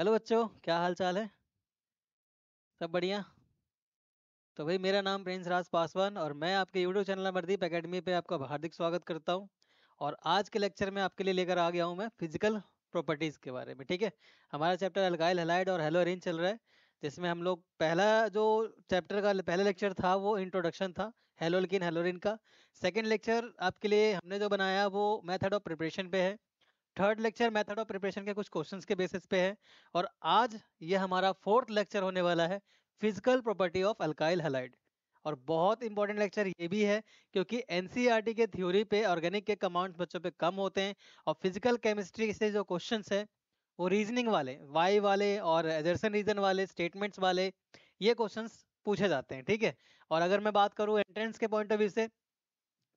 Hello बच्चों, क्या हाल चाल है? सब बढ़िया। तो भाई, मेरा नाम प्रिंस राज पासवान और मैं आपके यूट्यूब चैनल अमरदीप एकेडमी पे आपका हार्दिक स्वागत करता हूं। और आज के लेक्चर में आपके लिए लेकर आ गया हूं मैं फिजिकल प्रॉपर्टीज के बारे में। ठीक है, हमारा चैप्टर अल्काइल हैलाइड और हेलोरिन चल रहा है, जिसमें हम लोग पहला जो चैप्टर का पहला लेक्चर था वो इंट्रोडक्शन था हेलोल्किन हेलोरिन का। सेकेंड लेक्चर आपके लिए हमने जो बनाया वो मेथड ऑफ प्रिपरेशन पे है। Third lecture method of preparation के कुछ क्वेश्चंस के बेसिस पे है। और आज ये हमारा फोर्थ लेक्चर होने वाला है, physical property of alkyl halide. और बहुत इंपॉर्टेंट लेक्चर ये भी है क्योंकि एनसीईआरटी के थ्योरी पे ऑर्गेनिक के कंपाउंड्स बच्चों पे कम होते हैं, और फिजिकल केमिस्ट्री से जो क्वेश्चंस है वो रीजनिंग वाले, वाई वाले और एजर्सन रीजन वाले, स्टेटमेंट्स वाले, ये क्वेश्चंस पूछे जाते हैं। ठीक है, और अगर मैं बात करूँ एंट्रेंस के पॉइंट ऑफ व्यू से,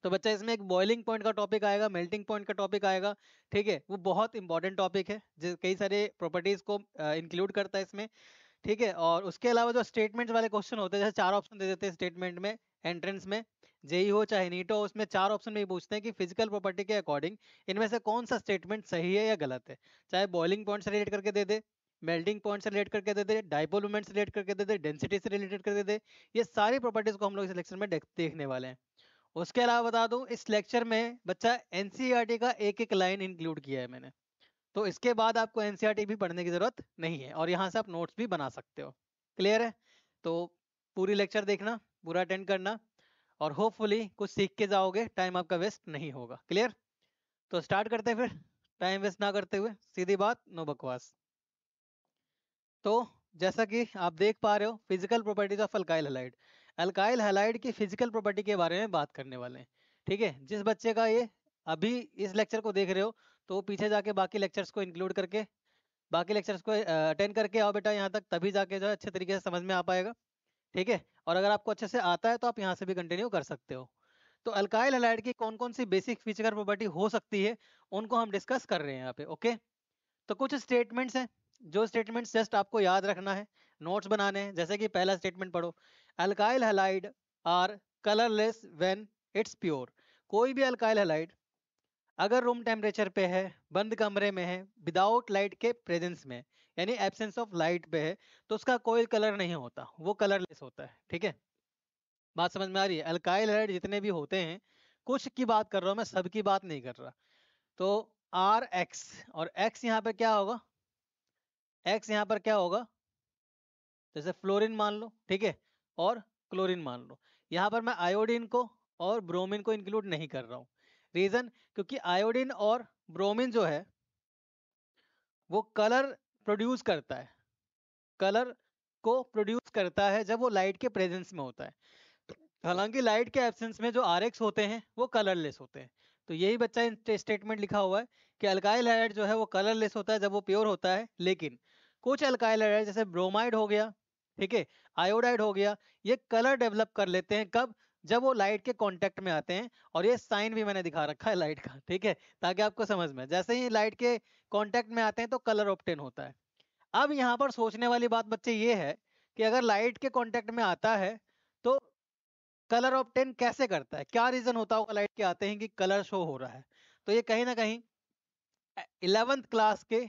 तो बच्चा इसमें एक बॉइलिंग पॉइंट का टॉपिक आएगा, मेल्टिंग पॉइंट का टॉपिक आएगा। ठीक है, वो बहुत इंपॉर्टेंट टॉपिक है जो कई सारे प्रॉपर्टीज को इंक्लूड करता है इसमें। ठीक है, और उसके अलावा जो स्टेटमेंट वाले क्वेश्चन होते हैं, जैसे चार ऑप्शन दे देते हैं स्टेटमेंट में एंट्रेंस में, जेई हो चाहे नीट हो, उसमें चार ऑप्शन में ही पूछते हैं कि फिजिकल प्रॉपर्टी के अकॉर्डिंग इनमें से कौन सा स्टेटमेंट सही है या गलत है। चाहे बॉइलिंग पॉइंट से रिलेट करके दे दे, मेल्टिंग पॉइंट से रिलेट करके दे दे, डाइपोल मोमेंट से रिलेट करके दे दे, डेंसिटी से रिलेटेड कर दे दे। ये सारी प्रॉपर्टीज को हम लोग इस लेक्चर में देखने वाले हैं। उसके अलावा बता दूं, इस लेक्चर में बच्चा एनसीईआरटी का एक एक लाइन इंक्लूड किया है मैंने। तो इसके बाद आपको एनसीईआरटी भी पढ़ने की जरूरत नहीं है, और यहाँ से आप नोट्स भी बना सकते हो। क्लियर है? तो पूरी लेक्चर देखना, पूरा अटेंड करना, और होपफुली कुछ सीख के जाओगे, टाइम आपका वेस्ट नहीं होगा। क्लियर? तो स्टार्ट करते हैं फिर, टाइम वेस्ट ना करते हुए, सीधी बात, नो बकवास। तो जैसा कि आप देख पा रहे हो, physical properties of alkyl halide, alkyl halide की फिजिकल प्रॉपर्टी के बारे में बात करने वाले हैं। ठीक है, जिस बच्चे का ये अभी इस लेक्चर को देख रहे हो, तो वो पीछे जाके बाकी लेक्चर्स को इंक्लूड करके, बाकी लेक्चर्स को अटेंड करके आओ बेटा यहाँ तक, तभी जाके जो है अच्छे तरीके से समझ में आ पाएगा। ठीक है, और अगर आपको अच्छे से आता है तो आप यहाँ से भी कंटिन्यू कर सकते हो। तो अल्काइल हैलाइड की कौन कौन सी बेसिक फिजिकल प्रॉपर्टी हो सकती है, उनको हम डिस्कस कर रहे हैं यहाँ पे। ओके, तो कुछ स्टेटमेंट्स हैं, जो स्टेटमेंट्स जस्ट आपको याद रखना है, नोट्स बनाने हैं। जैसे कि पहला स्टेटमेंट पढ़ो, alkyl halide are colourless when it's pure. कोई भी अल्काइल हैलाइड अगर रूम टेम्परेचर पे है, बंद कमरे में है, विदाउट लाइट के प्रेजेंस में, यानी एब्सेंस ऑफ लाइट पे है, तो उसका कोई कलर नहीं होता, वो कलरलेस होता है। ठीक है, बात समझ में आ रही है? अल्काइल हैलाइड जितने भी होते हैं, कुछ की बात कर रहा हूं मैं, सबकी बात नहीं कर रहा। तो आर एक्स, और एक्स यहाँ पे क्या होगा, एक्स यहाँ पर क्या होगा, जैसे फ्लोरीन मान लो, ठीक है, और क्लोरीन मान लो। यहाँ पर मैं आयोडीन को और ब्रोमीन को इंक्लूड नहीं कर रहा हूँ। रीजन, क्योंकि आयोडीन और ब्रोमीन जो है वो कलर प्रोड्यूस करता है, कलर को प्रोड्यूस करता है जब वो लाइट के प्रेजेंस में होता है। हालांकि लाइट के एब्सेंस में जो आरएक्स होते हैं वो कलरलेस होते हैं। तो यही बच्चा इन स्टेटमेंट लिखा हुआ है कि अल्काइल हैलाइड जो है वो कलरलेस होता है जब वो प्योर होता है, लेकिन कुछ अल्काइल हैलाइड जैसे ब्रोमाइड हो गया, ठीक है, आयोडाइड हो गया, ये कलर डेवलप कर लेते हैं कब, जब वो लाइट के कांटेक्ट में आते हैं। और ये साइन भी मैंने दिखा रखा है लाइट का, ठीक है, ताकि आपको समझ में, जैसे ही लाइट के कांटेक्ट में आते हैं तो कलर ऑब्टेन होता है। अब यहाँ पर सोचने वाली बात बच्चे ये है कि अगर लाइट के कांटेक्ट में आता है तो कलर ऑब्टेन कैसे करता है, क्या रीजन होता होगा लाइट के आते हैं कि कलर शो हो रहा है। तो ये कहीं ना कहीं 11th क्लास के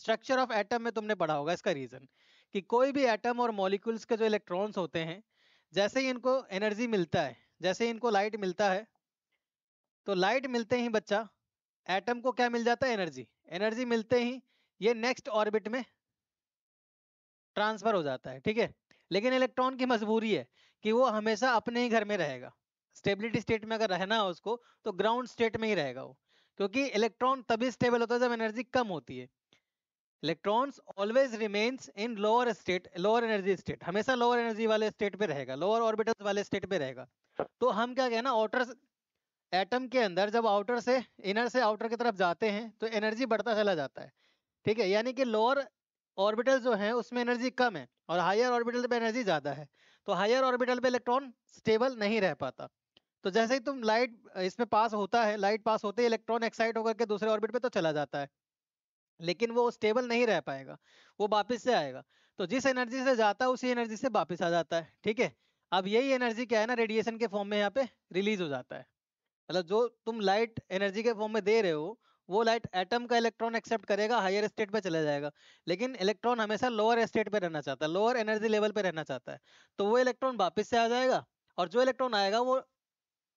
स्ट्रक्चर ऑफ एटम में तुमने पढ़ा होगा इसका रीजन, कि कोई भी एटम और मॉलिक्यूल्स के जो इलेक्ट्रॉन्स होते हैं, जैसे ही इनको एनर्जी मिलता है, जैसे ही इनको लाइट मिलता है, तो लाइट मिलते ही बच्चा एटम को क्या मिल जाता है, एनर्जी। एनर्जी मिलते ही ये नेक्स्ट ऑर्बिट में ट्रांसफर हो जाता है। ठीक है, लेकिन इलेक्ट्रॉन की मजबूरी है कि वो हमेशा अपने ही घर में रहेगा। स्टेबिलिटी स्टेट में अगर रहना है उसको, तो ग्राउंड स्टेट में ही रहेगा वो, क्योंकि इलेक्ट्रॉन तभी स्टेबल होता है जब एनर्जी कम होती है। Electrons always remains in lower state, lower energy state, हमेशा लोअर एनर्जी वाले स्टेट पे रहेगा, लोअर ऑर्बिटल्स वाले स्टेट पे रहेगा। तो हम क्या कहना, आउटर एटम के अंदर जब आउटर से, इनर से आउटर की तरफ जाते हैं तो एनर्जी बढ़ता चला जाता है। ठीक है, यानी कि लोअर ऑर्बिटल जो है उसमें एनर्जी कम है और हायर ऑर्बिटल पे एनर्जी ज्यादा है। तो हायर ऑर्बिटल पे इलेक्ट्रॉन स्टेबल नहीं रह पाता। तो जैसे ही तुम लाइट इसमें पास होता है, लाइट पास होते ही इलेक्ट्रॉन एक्साइट होकर के दूसरे ऑर्बिट पे तो चला जाता है, लेकिन वो स्टेबल नहीं रह पाएगा, वो वापस से आएगा। तो जिस एनर्जी से जाता है उसी एनर्जी से वापस आ जाता है। ठीक है, अब यही एनर्जी क्या है ना, रेडिएशन के फॉर्म में यहाँ पे रिलीज हो जाता है। मतलब जो तुम लाइट एनर्जी के फॉर्म में दे रहे हो, वो लाइट एटम का इलेक्ट्रॉन एक्सेप्ट करेगा, हायर स्टेट पे चला जाएगा, लेकिन इलेक्ट्रॉन हमेशा लोअर स्टेट पे रहना चाहता है, लोअर एनर्जी लेवल पे रहना चाहता है, तो वो इलेक्ट्रॉन वापस से आ जाएगा, और जो इलेक्ट्रॉन आएगा वो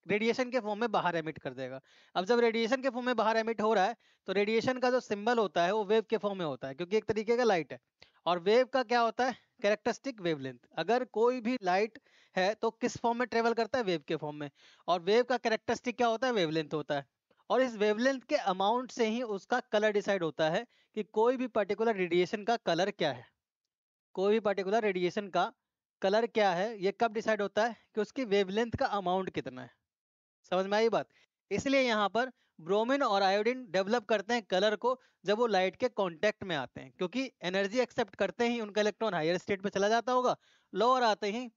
रेडिएशन के फॉर्म में बाहर एमिट कर देगा। अब जब रेडिएशन के फॉर्म में बाहर एमिट हो रहा है, तो रेडिएशन का जो सिंबल होता है वो वेव के फॉर्म में होता है, क्योंकि एक तरीके का लाइट है। और वेव का क्या होता है, कैरेक्टरिस्टिक वेवलेंथ। अगर कोई भी लाइट है तो किस फॉर्म में ट्रेवल करता है, वेव के फॉर्म में। और वेव का कैरेक्टरिस्टिक क्या होता है, वेवलेंथ होता है। और इस वेवलेंथ के अमाउंट से ही उसका कलर डिसाइड होता है कि कोई भी पर्टिकुलर रेडिएशन का कलर क्या है। कोई भी पर्टिकुलर रेडिएशन का कलर क्या है, ये कब डिसाइड होता है, कि उसकी वेवलेंथ का अमाउंट कितना है। समझ में आई बात। इसलिए यहाँ पर ब्रोमीन और आयोडीन डेवलप करते हैं कलर को जब वो लाइट के कांटेक्ट में आते हैं, क्योंकि एनर्जी एक्सेप्ट करते ही उनका इलेक्ट्रॉन हायर स्टेट पे चला जाता होगा, लोअर आते ही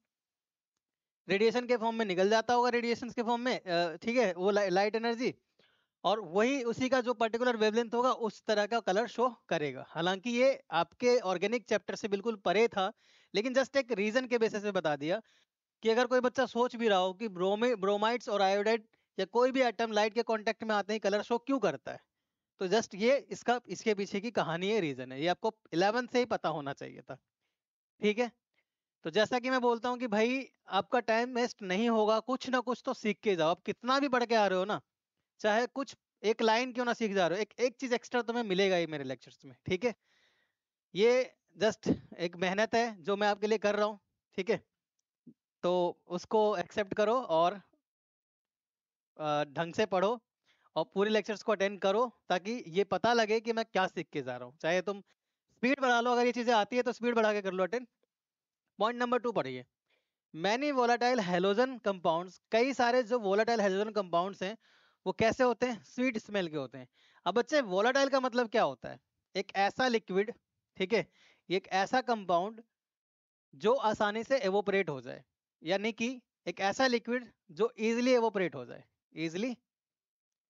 रेडिएशन के फॉर्म में निकल जाता होगा, रेडिएशन के फॉर्म में, ठीक है, वो लाइट एनर्जी। और वही उसी का जो पर्टिकुलर वेवलेंथ होगा उस तरह का कलर शो करेगा। हालांकि ये आपके ऑर्गेनिक चैप्टर से बिल्कुल परे था, लेकिन जस्ट एक रीजन के बेसिस पे बता दिया कि अगर कोई बच्चा सोच भी रहा हो कि ब्रोमाइड्स और आयोडाइड या कोई भी एटम लाइट के कांटेक्ट में आते ही कलर शो क्यों करता है, तो जस्ट ये इसका इसके पीछे की कहानी है, रीजन है, ये आपको 11th से ही पता होना चाहिए था। ठीक है, तो जैसा कि मैं बोलता हूँ कि भाई आपका टाइम वेस्ट नहीं होगा, कुछ ना कुछ तो सीख के जाओ। आप कितना भी पढ़ के आ रहे हो ना, चाहे कुछ एक लाइन क्यों ना सीख जा रहे हो, एक एक चीज एक्स्ट्रा तुम्हें मिलेगा ही मेरे लेक्चर्स में। ठीक है, ये जस्ट एक मेहनत है जो मैं आपके लिए कर रहा हूँ। ठीक है, तो उसको एक्सेप्ट करो और ढंग से पढ़ो और पूरे लेक्चर्स को अटेंड करो, ताकि ये पता लगे कि मैं क्या सीख के जा रहा हूँ। चाहे तुम स्पीड बढ़ा लो, अगर ये चीजें आती है तो स्पीड बढ़ा के कर लो अटेंड। पॉइंट नंबर 2 पढ़िए। मैनी वोलाटाइल हेलोजन कंपाउंड्स, कई सारे जो वोलाटाइल हेलोजन कंपाउंड्स हैं वो कैसे होते हैं, स्वीट स्मेल के होते हैं। अब बच्चे वोलाटाइल का मतलब क्या होता है, एक ऐसा लिक्विड, ठीक है, ये एक ऐसा कंपाउंड जो आसानी से एवोपरेट हो जाए, यानी कि एक ऐसा लिक्विड जो इजीली एवोपरेट हो जाए। इजीली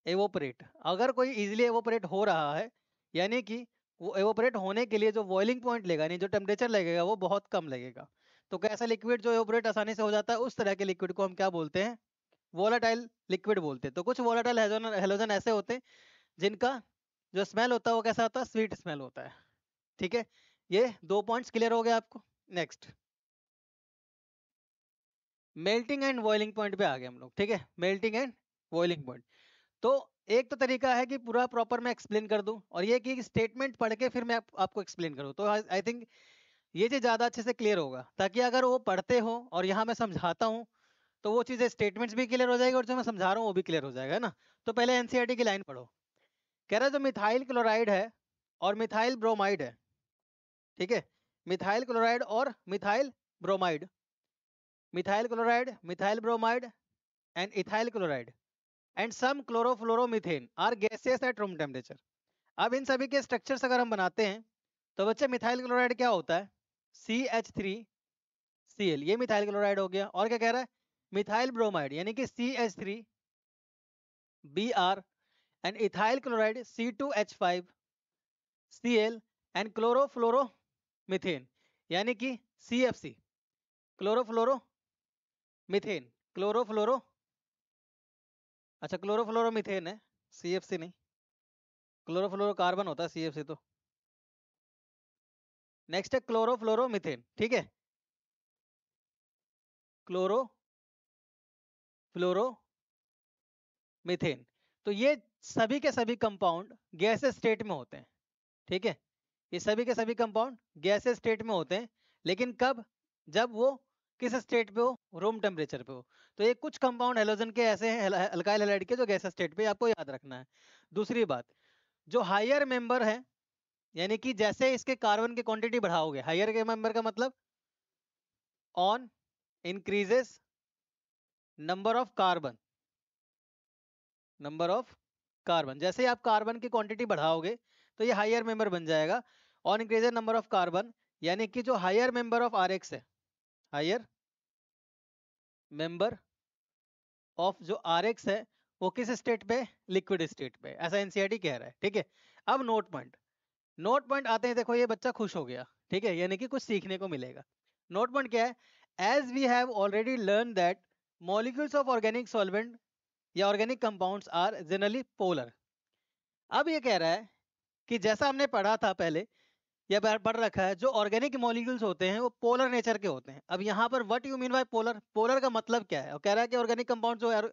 एवोपरेट, अगर कोई इजीली एवोपरेट हो रहा है, यानी कि वो एवोपरेट होने के लिए जो बॉइलिंग पॉइंट लेगा, यानी जो टेम्परेचर लगेगा वो बहुत कम लगेगा। तो कैसा लिक्विड जो एवोपरेट आसानी से हो जाता है, उस तरह के लिक्विड को हम क्या बोलते हैं, वोलाटाइल लिक्विड बोलते हैं। तो कुछ वोलाटाइल हेलोजन ऐसे होते हैं जिनका जो स्मेल होता है वो कैसा होता है, स्वीट स्मेल होता है। ठीक है, ये 2 पॉइंट्स क्लियर हो गए आपको। Next, melting and boiling point पे आ गए हम लोग। ठीक है, मेल्टिंग एंड बॉइलिंग पॉइंट। तो एक तो तरीका है कि पूरा प्रॉपर मैं एक्सप्लेन कर दूं, और ये कि स्टेटमेंट पढ़ के फिर मैं आपको एक्सप्लेन करूं, तो आई थिंक ये चीज ज्यादा अच्छे से क्लियर होगा। ताकि अगर वो पढ़ते हो और यहाँ मैं समझाता हूँ तो वो चीजें स्टेटमेंट्स भी क्लियर हो जाएगी और जो मैं समझा रहा हूँ वो भी क्लियर हो जाएगा, है ना। तो पहले एनसीईआरटी की लाइन पढ़ो। कह रहा है जो मिथाइल क्लोराइड है और मिथाइल ब्रोमाइड है, ठीक है, मिथाइल क्लोराइड और methyl bromide, methyl chloride, methyl bromide and ethyl chloride and some chlorofluoromethane are gases at room temperature. अब इन सभी के स्ट्रक्चर्स अगर हम बनाते हैं तो बच्चे मिथाइल क्लोराइड क्या होता है, CH3Cl, ये मिथाइल क्लोराइड हो गया। और क्या कह रहा है, मिथाइल ब्रोमाइड यानी कि CH3Br and ethyl chloride C2H5Cl and chlorofluoromethane यानी कि CFC, क्लोरोफ्लोरोमीथेन, क्लोरोफ्लोरो, अच्छा क्लोरोफ्लोरोमीथेन है, CFC नहीं, क्लोरोफ्लोरोकार्बन होता है CFC तो। नेक्स्ट है क्लोरोफ्लोरोमीथेन, ठीक है, क्लोरोफ्लोरोमीथेन। तो ये सभी के सभी कंपाउंड गैसेस स्टेट में होते हैं। ठीक है, ये सभी के सभी कंपाउंड गैसेस स्टेट में होते हैं, लेकिन कब, जब वो किस स्टेट पे हो, रूम टेम्परेचर पे हो। तो ये कुछ कंपाउंड हेलोजन के ऐसे हैं, अल्काइल हैलाइड के, जो गैसेस स्टेट पे, आपको याद रखना है। दूसरी बात, जो हायर मेंबर है, यानी कि जैसे इसके कार्बन की क्वांटिटी बढ़ाओगे, हायर के मेंबर का मतलब on increases number of carbon, number of carbon, जैसे ही आप कार्बन की क्वांटिटी बढ़ाओगे तो ये हायर मेंबर बन जाएगा। On increases number of carbon, यानी कि जो हायर मेंबर ऑफ आरएक्स है, हायर मेंबर ऑफ जो आरएक्स है, वो किस स्टेट पे, लिक्विड स्टेट पे, ऐसा एनसीईआरटी कह रहा है। ठीक है, अब नोट पॉइंट, नोट पॉइंट आते हैं। देखो ये बच्चा खुश हो गया, ठीक है, यानी कि कुछ सीखने को मिलेगा। नोट पॉइंट क्या है, as we have already learn that molecules of organic solvent या organic compounds are generally polar. अब ये कह रहा है कि जैसा हमने पढ़ा था पहले या पढ़ रखा है, जो ऑर्गेनिक मॉलिक्यूल्स होते हैं वो पोलर नेचर के होते हैं। अब यहाँ पर what you mean by polar, polar का मतलब क्या है? और कह रहा है कि ऑर्गेनिक कंपाउंड जो है,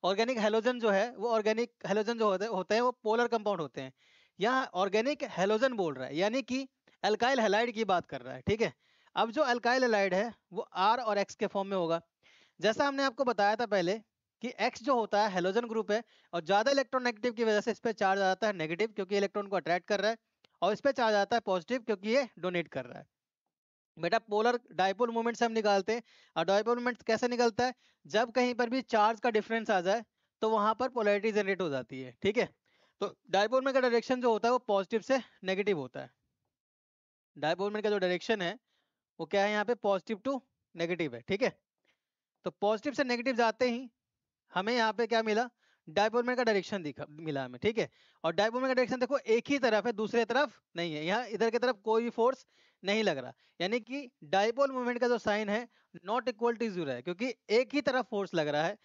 ऑर्गेनिक हेलोजन जो है, वो ऑर्गेनिक हेलोजन जो होते हैं वो पोलर कंपाउंड होते हैं। यहाँ ऑर्गेनिक हेलोजन बोल रहा है, यानी कि अल्काइल हैलाइड की बात कर रहा है, ठीक है। अब जो अल्काइल हैलाइड है वो आर और एक्स के फॉर्म में होगा। जैसा हमने आपको बताया था पहले कि एक्स जो होता है हेलोजन ग्रुप है, और ज्यादा इलेक्ट्रॉन नेगेटिव की वजह से इस पर चार्ज आ जाता है नेगेटिव, क्योंकि इलेक्ट्रॉन को अट्रैक्ट कर रहा है, और इस पर चार्ज आता है पॉजिटिव, क्योंकि ये डोनेट कर रहा है। बेटा पोलर डायपोल मोमेंट से हम निकालते हैं, और डायपोल मोमेंट कैसे निकलता है? जब कहीं पर भी चार्ज का डिफरेंस आ जाए तो वहां पर पोलैरिटी जनरेट हो जाती है, ठीक है। तो डायपोल में का डायरेक्शन जो होता है वो पॉजिटिव से नेगेटिव होता है। डायपोल में का जो डायरेक्शन है वो क्या है? यहाँ पे पॉजिटिव टू नेगेटिव है, ठीक है। तो पॉजिटिव से नेगेटिव जाते ही हमें यहाँ पे क्या मिला? डायपोल में का डायरेक्शन दिखा मिला हमें, ठीक है। और डायपोल में का डायरेक्शन देखो एक ही तरफ है, दूसरे तरफ नहीं है। यहाँ इधर की तरफ कोई भी फोर्स नहीं लग रहा, यानी कि डायपोल मोमेंट का जो साइन है नॉट इक्वल टू जीरो है, क्योंकि एक ही तरफ फोर्स लग रहा है।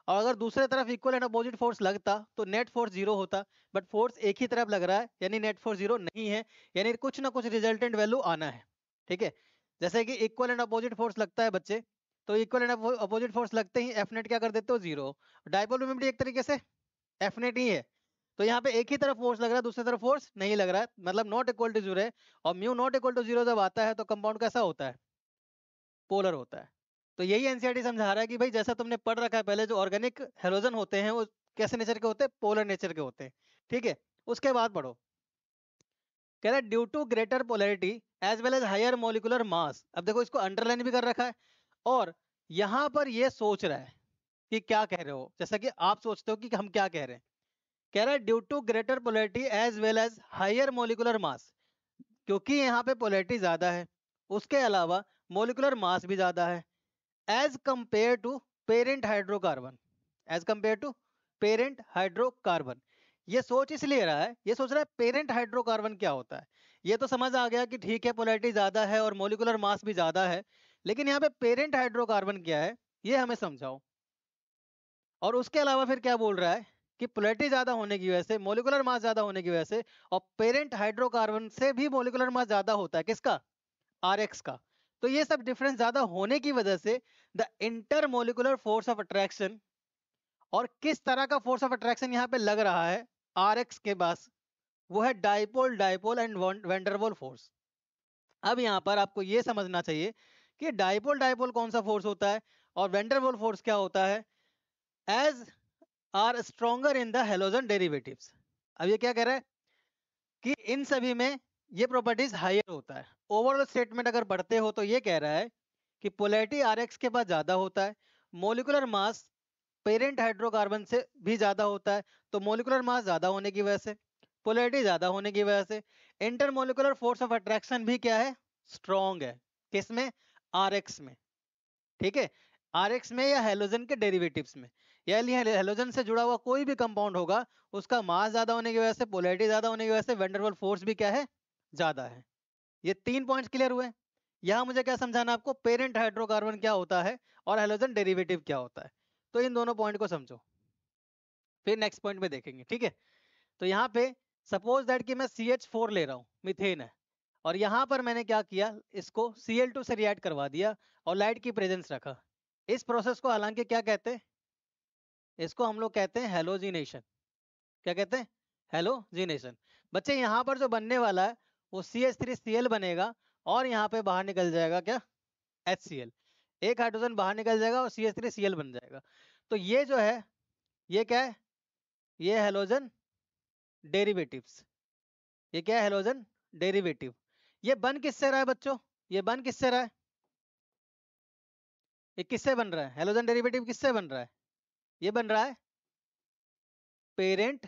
और अगर दूसरे तरफ इक्वल एंड अपोजिट फोर्स लगता तो नेट फोर्स जीरो होता, बट फोर्स एक ही तरफ लग रहा है, यानी नेट फोर्स जीरो नहीं है, यानी कुछ ना कुछ रिजल्टेंट वैल्यू आना है, ठीक है। जैसे कि इक्वल एंड अपोजिट फोर्स लगता है बच्चे, तो इक्वल एंड अपोजिट फोर्स लगते ही एफ नेट क्या कर देते हो? जीरो। डायपोल में भी एक तरीके से एफ नेट ही है। तो यहाँ पे एक ही तरफ फोर्स लग रहा है, दूसरी तरफ फोर्स नहीं लग रहा है, मतलब नॉट इक्वल टू जीरो है। और mu not equal to zero जब आता है तो कंपाउंड कैसा होता है? पोलर होता है। तो यही एनसीईआरटी समझा रहा है कि भाई जैसा तुमने पढ़ रखा है पहले, जो ऑर्गेनिक हेलोजन होते हैं वो कैसे नेचर के होते हैं? पोलर नेचर के होते हैं, ठीक है। उसके बाद पढ़ो, कह रहा है due to greater polarity as well as higher molecular mass. अब देखो इसको अंडरलाइन भी कर रखा है, और यहाँ पर ये सोच रहा है कि क्या कह रहे हो, जैसा कि आप सोचते हो कि हम क्या कह रहे हैं। कह रहा है due to greater polarity as well as higher molecular mass, क्योंकि यहाँ पे पोलैरिटी ज्यादा है, उसके अलावा मोलिकुलर मास भी ज्यादा है, as compare to parent hydrocarbon, as compare to parent hydrocarbon. ये सोच इसलिए रहा है, ये सोच रहा है पेरेंट हाइड्रोकार्बन क्या होता है। ये तो समझ आ गया कि ठीक है पोलैरिटी ज्यादा है और मोलिकुलर मास भी ज्यादा है, लेकिन यहाँ पे पेरेंट हाइड्रोकार्बन क्या है ये हमें समझाओ। और उसके अलावा फिर क्या बोल रहा है कि पोलैरिटी ज्यादा होने की वजह से, मोलिकुलर मास ज्यादा होने की वजह से, और पेरेंट हाइड्रोकार्बन से भी मोलिकुलर मास ज्यादा होता है, किसका? आरएक्स का। तो ये सब डिफरेंस ज्यादा होने की वजह से the intermolecular force of attraction, और किस तरह का फोर्स ऑफ अट्रैक्शन यहाँ पे लग रहा है आरएक्स के पास, वो है dipole dipole and van der Waals force. अब यहाँ पर आपको ये समझना चाहिए कि डाइपोल डाइपोल कौन सा फोर्स होता है और वैंडरवॉल फोर्स क्या होता है। As are stronger in the halogen derivatives. अब ये क्या कह रहा है कि इन सभी में ये प्रॉपर्टीज हायर होता है। ओवरऑल स्टेटमेंट अगर पढ़ते हो तो ये कह रहा है कि पोलैरिटी आरएक्स के पास ज्यादा होता है, मोलिकुलर मास पेरेंट हाइड्रोकार्बन से भी ज्यादा होता है, तो मोलिकुलर मास ज्यादा होने की वजह से, पोलैरिटी ज्यादा होने की वजह से इंटरमोलिकुलर फोर्स ऑफ अट्रैक्शन भी क्या है? स्ट्रॉन्ग है। किसमें? आरएक्स में, ठीक है। आरएक्स में या हेलोजन के डेरिवेटिव्स में, यानी हेलोजन से जुड़ा हुआ कोई भी कंपाउंड होगा उसका मास ज्यादा होने की वजह से, पोलैरिटी ज्यादा होने की वजह से वैंडरवाल फोर्स भी क्या है? ज्यादा है। ये 3 पॉइंट्स क्लियर हुए। यहाँ मुझे क्या समझाना आपको? पेरेंट हाइड्रोकार्बन क्या होता है और हेलोजन डेरिवेटिव क्या होता है। तो इन दोनों पॉइंट को समझो, फिर नेक्स्ट पॉइंट में देखेंगे, ठीक है। तो यहाँ पे सपोज दैट कि मैं CH4 ले रहा हूँ, मीथेन है, और यहाँ पर मैंने क्या किया, इसको Cl2 से रिएक्ट करवा दिया और लाइट की प्रेजेंस रखा। इस प्रोसेस को हालांकि क्या कहते हैं? इसको हम लोग कहते हैं हेलोजिनेशन। क्या कहते हैं? हेलोजिनेशन। बच्चे यहाँ पर जो बनने वाला है वो CH3Cl बनेगा, और यहाँ पे बाहर निकल जाएगा क्या? HCl। एक हाइड्रोजन बाहर निकल जाएगा और CH3Cl बन जाएगा। तो ये जो है ये क्या है? ये हेलोजन डेरिवेटिव्स। ये क्या है? Halogen derivative. ये बन किससे रहा है बच्चों? ये बन किससे रहा है? ये किससे बन रहा है? हेलोजन डेरिवेटिव किससे बन रहा है? ये बन रहा है पेरेंट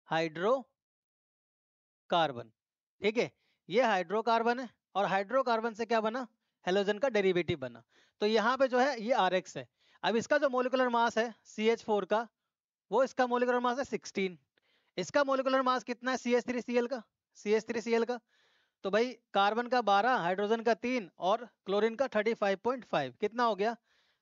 हाइड्रोकार्बन, ठीक है। ये हाइड्रोकार्बन है, और हाइड्रोकार्बन से क्या बना? हेलोजन का डेरिवेटिव बना। तो यहाँ पे जो है ये आरएक्स है। अब इसका जो मोलिकुलर मास है CH4 का, वो इसका मोलिकुलर मास है 16। इसका मोलिकुलर मास कितना है CH3Cl का? CH3Cl का, तो भाई कार्बन का 12, हाइड्रोजन का 3 और क्लोरीन का 35.5, कितना हो गया?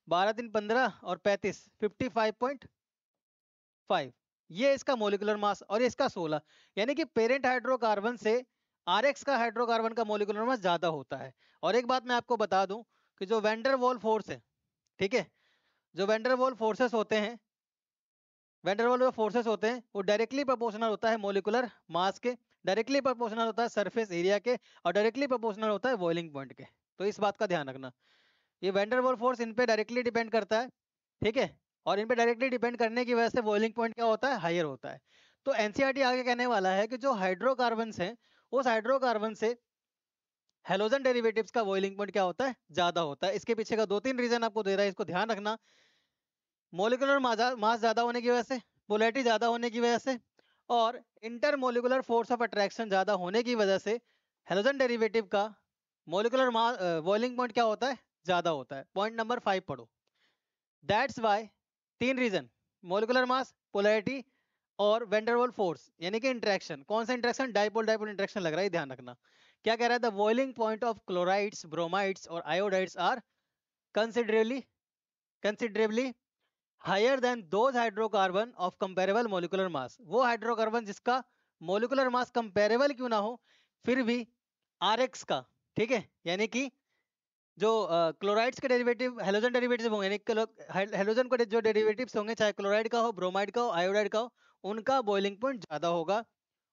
12 3 15 और 35, 55.5। ये इसका मोलिकुलर मास और इसका 16, यानी कि पेरेंट हाइड्रोकार्बन से आरएक्स का हाइड्रोकार्बन का मोलिकुलर मास ज्यादा होता है। और एक बात मैं आपको बता दूं कि जो वैंडर वॉल फोर्स है, ठीक है, जो वैंडर वॉल फोर्सेस होते हैं, वैंडर वॉल फोर्सेस होते हैं वो डायरेक्टली प्रोपोर्शनल होता है मोलिकुलर मास के, डायरेक्टली प्रोपोर्शनल होता है सरफेस एरिया के, और डायरेक्टली प्रोपोर्शनल होता है बॉइलिंग पॉइंट के। तो इस बात का ध्यान रखना, ये वैंडर वॉल फोर्स इन पे डायरेक्टली डिपेंड करता है, ठीक है, और इन पे डायरेक्टली डिपेंड करने की वजह से बॉइलिंग पॉइंट क्या होता है, हायर होता है। तो एनसीईआरटी आगे कहने वाला है कि जो हाइड्रोकार्बन हैं उस हाइड्रोकार्बन से हेलोजन डेरिवेटिव्स का बॉइलिंग पॉइंट क्या होता है, ज्यादा होता है। इसके पीछे का 2-3 रीजन आपको दे रहा है, इसको ध्यान रखना। मोलिकुलर मास ज्यादा होने की वजह से, पोलैरिटी ज्यादा होने की वजह से, और इंटरमोलिकुलर फोर्स ऑफ अट्रैक्शन ज्यादा होने की वजह से हेलोजन डेरिवेटिव का मोलिकुलर बॉइलिंग पॉइंट क्या होता है, ज्यादा होता है। पॉइंट नंबर 5 पढ़ो। That's why, 3 reason, molecular mass, polarity और वैंडरवॉल फोर्स, यानी कि इंटरेक्शन। कौन सा इंटरेक्शन, डाइपोल डाइपोल इंटरेक्शन लग रहा है, ध्यान रखना। क्या कह रहा है, the boiling point of chlorides, bromides और iodides are considerably considerably higher than those hydrocarbon of comparable molecular mass. वो हाइड्रोकार्बन जिसका मोलिकुलर मास कंपेरेबल क्यों ना हो, फिर भी आरएक्स का, ठीक है, यानी कि जो क्लोराइड्स के डेरिवेटिव हेलोजन डेरिवेटिव होंगे, यानी हेलोजन को जो डेरिवेटिव्स होंगे, चाहे क्लोराइड का हो, ब्रोमाइड का हो, आयोडाइड का हो, उनका बॉइलिंग पॉइंट ज्यादा होगा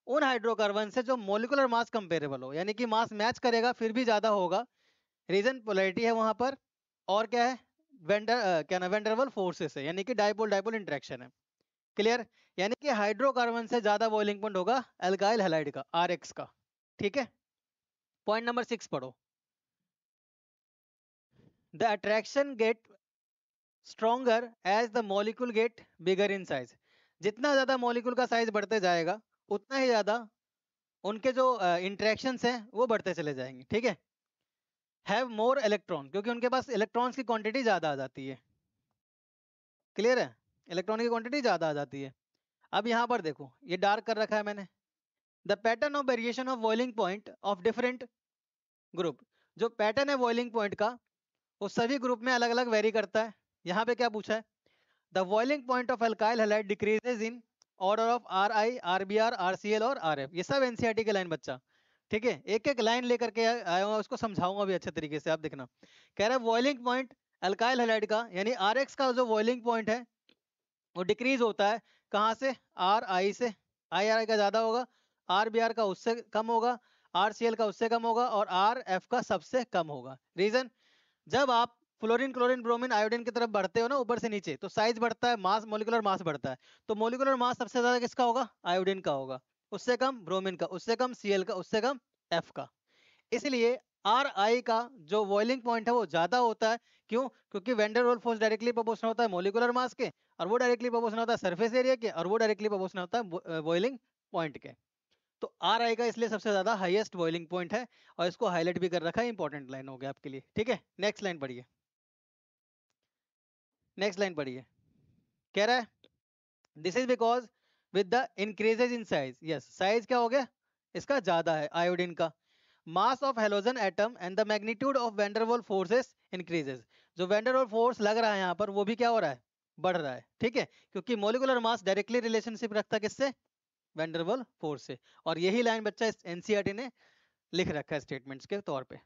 उन हाइड्रोकार्बन से जो मोलिकुलर मास कंपेरेबल हो, यानी कि मास मैच करेगा फिर भी ज्यादा होगा। रीजन पोलैरिटी है वहां पर, और क्या है, क्या ना वेंडरवल फोर्सेस है, यानी कि डाइपोल डाइपोल इंटरेक्शन है। क्लियर, यानी कि हाइड्रोकार्बन से ज्यादा बॉइलिंग पॉइंट होगा एल्काइल हैलाइड का, आरएक्स का। ठीक है, पॉइंट नंबर 6 पढ़ो। The attraction get stronger as the molecule get bigger in size. जितना ज्यादा मॉलिक्यूल का साइज बढ़ते जाएगा उतना ही ज्यादा उनके जो इंटरेक्शंस हैं वो बढ़ते चले जाएंगे। ठीक है, हैव मोर इलेक्ट्रॉन, क्योंकि उनके पास इलेक्ट्रॉन्स की क्वांटिटी ज्यादा आ जाती है। क्लियर है, इलेक्ट्रॉन की क्वांटिटी ज्यादा आ जाती है। अब यहाँ पर देखो, ये डार्क कर रखा है मैंने, the pattern of variation of boiling point of different group. जो पैटर्न है बॉइलिंग पॉइंट का वो सभी ग्रुप में अलग अलग वेरी करता है। यहाँ पे क्या पूछा है, the boiling point of alkyl halide decreases in order of R I, R B R, R C L और आर एफ। ये सब एनसीईआरटी के लाइन बच्चा, ठीक है, एक एक लाइन लेकर के आया हूँ, उसको समझाऊंगा भी अच्छे तरीके से, आप देखना। कह रहा है बॉइलिंग पॉइंट अल्काइल हैलाइड का, यानी आर एक्स का जो बॉइलिंग पॉइंट है वो डिक्रीज होता है कहाँ से, आर आई से, आई आर आई का ज्यादा होगा, आर बी आर का उससे कम होगा, आर सी एल का उससे कम होगा, और आर एफ का सबसे कम होगा। रीजन, जब आप फ्लोरीन क्लोरीन ब्रोमीन आयोडीन की तरफ बढ़ते हो ना ऊपर से नीचे, तो साइज बढ़ता है, मास मोलिकुलर मास बढ़ता है। तो मोलिकुलर मास सबसे ज्यादा किसका होगा, आयोडीन का होगा, उससे कम ब्रोमीन का, उससे कम सीएल का, उससे कम एफ का। इसलिए आर आई का जो बॉइलिंग पॉइंट है वो ज्यादा होता है। क्यों, क्योंकि van der Waals force directly proportional होता है मोलिकुलर मास के, और वो डायरेक्टली प्रोपोर्शनल होता है सरफेस एरिया के, और वो डायरेक्टली प्रोपोर्शनल होता है बॉइलिंग पॉइंट के। तो आर आई का इसलिए सबसे ज्यादा हाईएस्ट बॉइलिंग पॉइंट है, और इसको हाईलाइट भी कर रखा है, इंपॉर्टेंट लाइन हो गया आपके लिए। ठीक है, नेक्स्ट लाइन पढ़िए, नेक्स्ट लाइन पढ़िए। कह रहा है this is because with the increases in size, yes size क्या हो गया इसका ज्यादा है आयोडीन का, mass of halogen atom and the magnitude of van der Waals forces increases. जो वैंडरवॉल फोर्स लग रहा है यहाँ पर वो भी क्या हो रहा है, बढ़ रहा है। ठीक है, क्योंकि मोलिकुलर मास डायरेक्टली रिलेशनशिप रखता है किससे, वैंडरवॉल फोर्स से। और यही लाइन बच्चा एनसीईआरटी ने लिख रखा है स्टेटमेंट्स के तौर पे।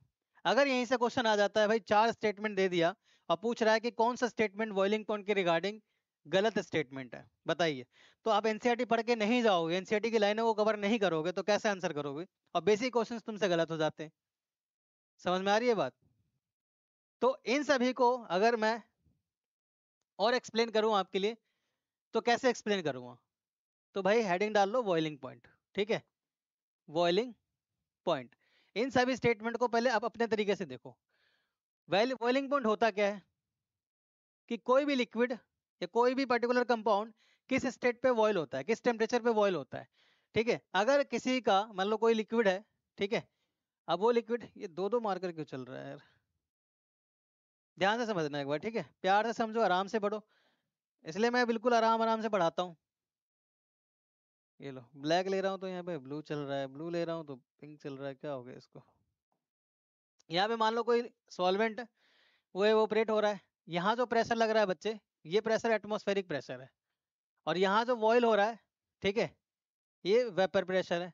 अगर यहीं से क्वेश्चन आ जाता है भाई, 4 स्टेटमेंट दे दिया और पूछ रहा है कि कौन सा स्टेटमेंट बॉइलिंग पॉइंट के रिगार्डिंग गलत स्टेटमेंट है बताइए, तो आप एनसीईआरटी पढ़ के नहीं जाओगे, एनसीईआरटी की लाइनों को कवर नहीं करोगे, तो कैसे आंसर करोगे, और बेसिक क्वेश्चंस तुमसे गलत हो जाते हैं। समझ में आ रही है बात। तो इन सभी को अगर मैं और एक्सप्लेन करूं आपके लिए, तो कैसे एक्सप्लेन करूंगा, तो भाई हेडिंग डाल लो बॉइलिंग पॉइंट। ठीक है, बॉइलिंग पॉइंट। इन सभी स्टेटमेंट को पहले आप अपने तरीके से देखो। बॉइलिंग पॉइंट होता क्या है, कि कोई भी लिक्विड या कोई भी पर्टिकुलर कंपाउंड किस स्टेट पे बॉयल होता है, किस टेम्परेचर पे बॉयल होता है। ठीक है, अगर किसी का मान लो कोई लिक्विड है, ठीक है, अब वो लिक्विड, ये दो दो मार्कर क्यों चल रहा है यार, ध्यान से समझना एक बार, ठीक है, प्यार से समझो, आराम से पढ़ो, इसलिए मैं बिल्कुल आराम आराम से पढ़ाता हूँ। ये लो, ब्लैक ले रहा हूँ तो यहाँ पे ब्लू चल रहा है, ब्लू ले रहा हूँ तो पिंक चल रहा है, क्या हो गया इसको। यहाँ पे मान लो कोई सॉल्वेंट वो एवोपरेट हो रहा है, यहाँ जो प्रेशर लग रहा है बच्चे, ये प्रेशर एटमॉस्फेरिक प्रेशर है, और यहाँ जो बॉयल हो रहा है, ठीक है, ये वेपर प्रेशर है।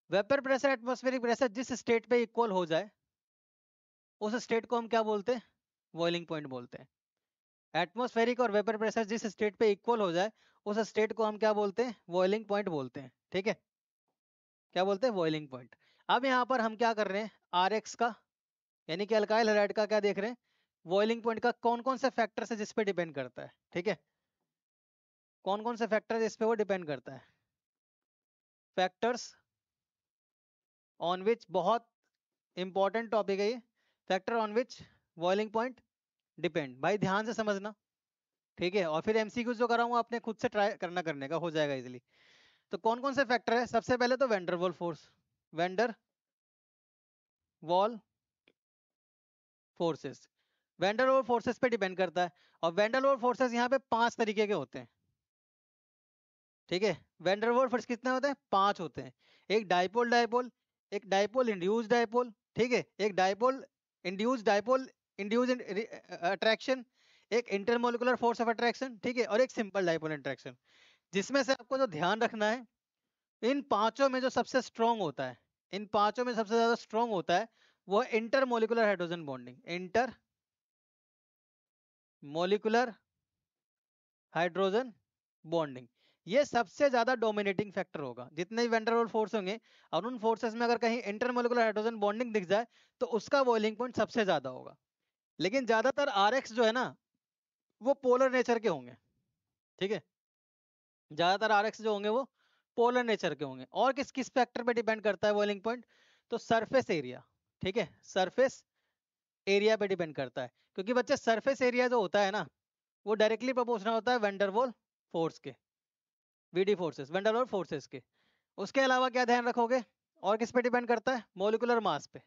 वेपर प्रेशर एटमॉस्फेरिक प्रेशर जिस स्टेट पे इक्वल हो जाए उस स्टेट को हम क्या बोलते हैं? बॉइलिंग पॉइंट बोलते हैं। एटमॉस्फेरिक और वेपर प्रेशर जिस स्टेट पे इक्वल हो जाए उस स्टेट को हम क्या बोलते हैं? बॉइलिंग पॉइंट बोलते हैं। ठीक है, क्या बोलते हैं? Boiling point. अब यहाँ पर हम क्या कर रहे हैं? आर एक्स का यानी कि अल्काइल हैलाइड का क्या देख रहे हैं? बॉइलिंग पॉइंट का कौन कौन से फैक्टर है जिस पे डिपेंड करता है। ठीक है, कौन कौन से फैक्टर जिस पे वो डिपेंड करता है? फैक्टर्स ऑन विच, बहुत इंपॉर्टेंट टॉपिक है ये, factor on which boiling point depend. भाई ध्यान से समझना, ठीक है, और फिर एमसीक्यू जो कराऊंगा अपने खुद से ट्राई करने का हो जाएगा इजीली। तो कौन कौन से फैक्टर है? सबसे पहले तो vendor wall force, vendor wall forces, vendor wall forces पे डिपेंड करता है। और वेंडर वॉल फोर्सेस यहाँ पे 5 तरीके के होते हैं। ठीक है, वेंडर वॉल फोर्स कितने होते हैं? 5 होते हैं। एक डाइपोल डाइपोल, एक डाइपोल इंड्यूस्ड डाइपोल, ठीक है, एक डाइपोल इंड्यूस्ड अट्रैक्शन, एक इंटरमोलिकुलर फोर्स ऑफ अट्रैक्शन, ठीक है, और एक सिंपल डाइपोल इंटरेक्शन। जिसमें से आपको जो ध्यान रखना है, इन पांचों में जो सबसे स्ट्रॉन्ग होता है, इन पांचों में सबसे ज्यादा स्ट्रॉन्ग होता है वो intermolecular hydrogen bonding, inter molecular hydrogen bonding. ये सबसे ज्यादा डोमिनेटिंग फैक्टर होगा जितने भी वैन डर वाल्स फोर्स होंगे। और उन फोर्सेस में अगर कहीं इंटरमोलिकुलर हाइड्रोजन बॉन्डिंग दिख जाए तो उसका बॉइलिंग पॉइंट सबसे ज्यादा होगा। लेकिन ज्यादातर आरएक्स जो है ना वो पोलर नेचर के होंगे। ठीक है, ज्यादातर आरएक्स जो होंगे वो पोलर नेचर के होंगे। और किस किस फैक्टर पे डिपेंड करता है बॉइलिंग पॉइंट? तो सरफेस एरिया, ठीक है, सरफेस एरिया पे डिपेंड करता है। क्योंकि बच्चे सरफेस एरिया जो होता है ना वो डायरेक्टली प्रोपोर्शनल होता है वेंडरवॉल फोर्स के, वीडी फोर्सेस, वेंडरवॉल फोर्सेस के। उसके अलावा क्या ध्यान रखोगे? और किस पे डिपेंड करता है? मोलिकुलर मास पे।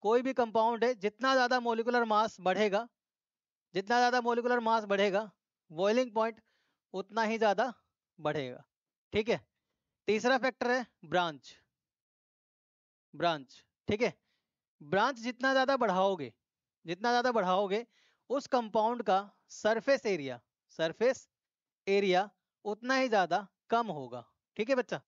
कोई भी कंपाउंड है जितना ज्यादा मोलिकुलर मास बढ़ेगा, जितना ज्यादा मोलिकुलर मास बढ़ेगा बॉइलिंग पॉइंट उतना ही ज्यादा बढ़ेगा। ठीक है, तीसरा फैक्टर है ब्रांच, ब्रांच, ठीक है, ब्रांच जितना ज्यादा बढ़ाओगे, जितना ज्यादा बढ़ाओगे उस कंपाउंड का सरफेस एरिया, सरफेस एरिया उतना ही ज्यादा कम होगा। ठीक है बच्चा,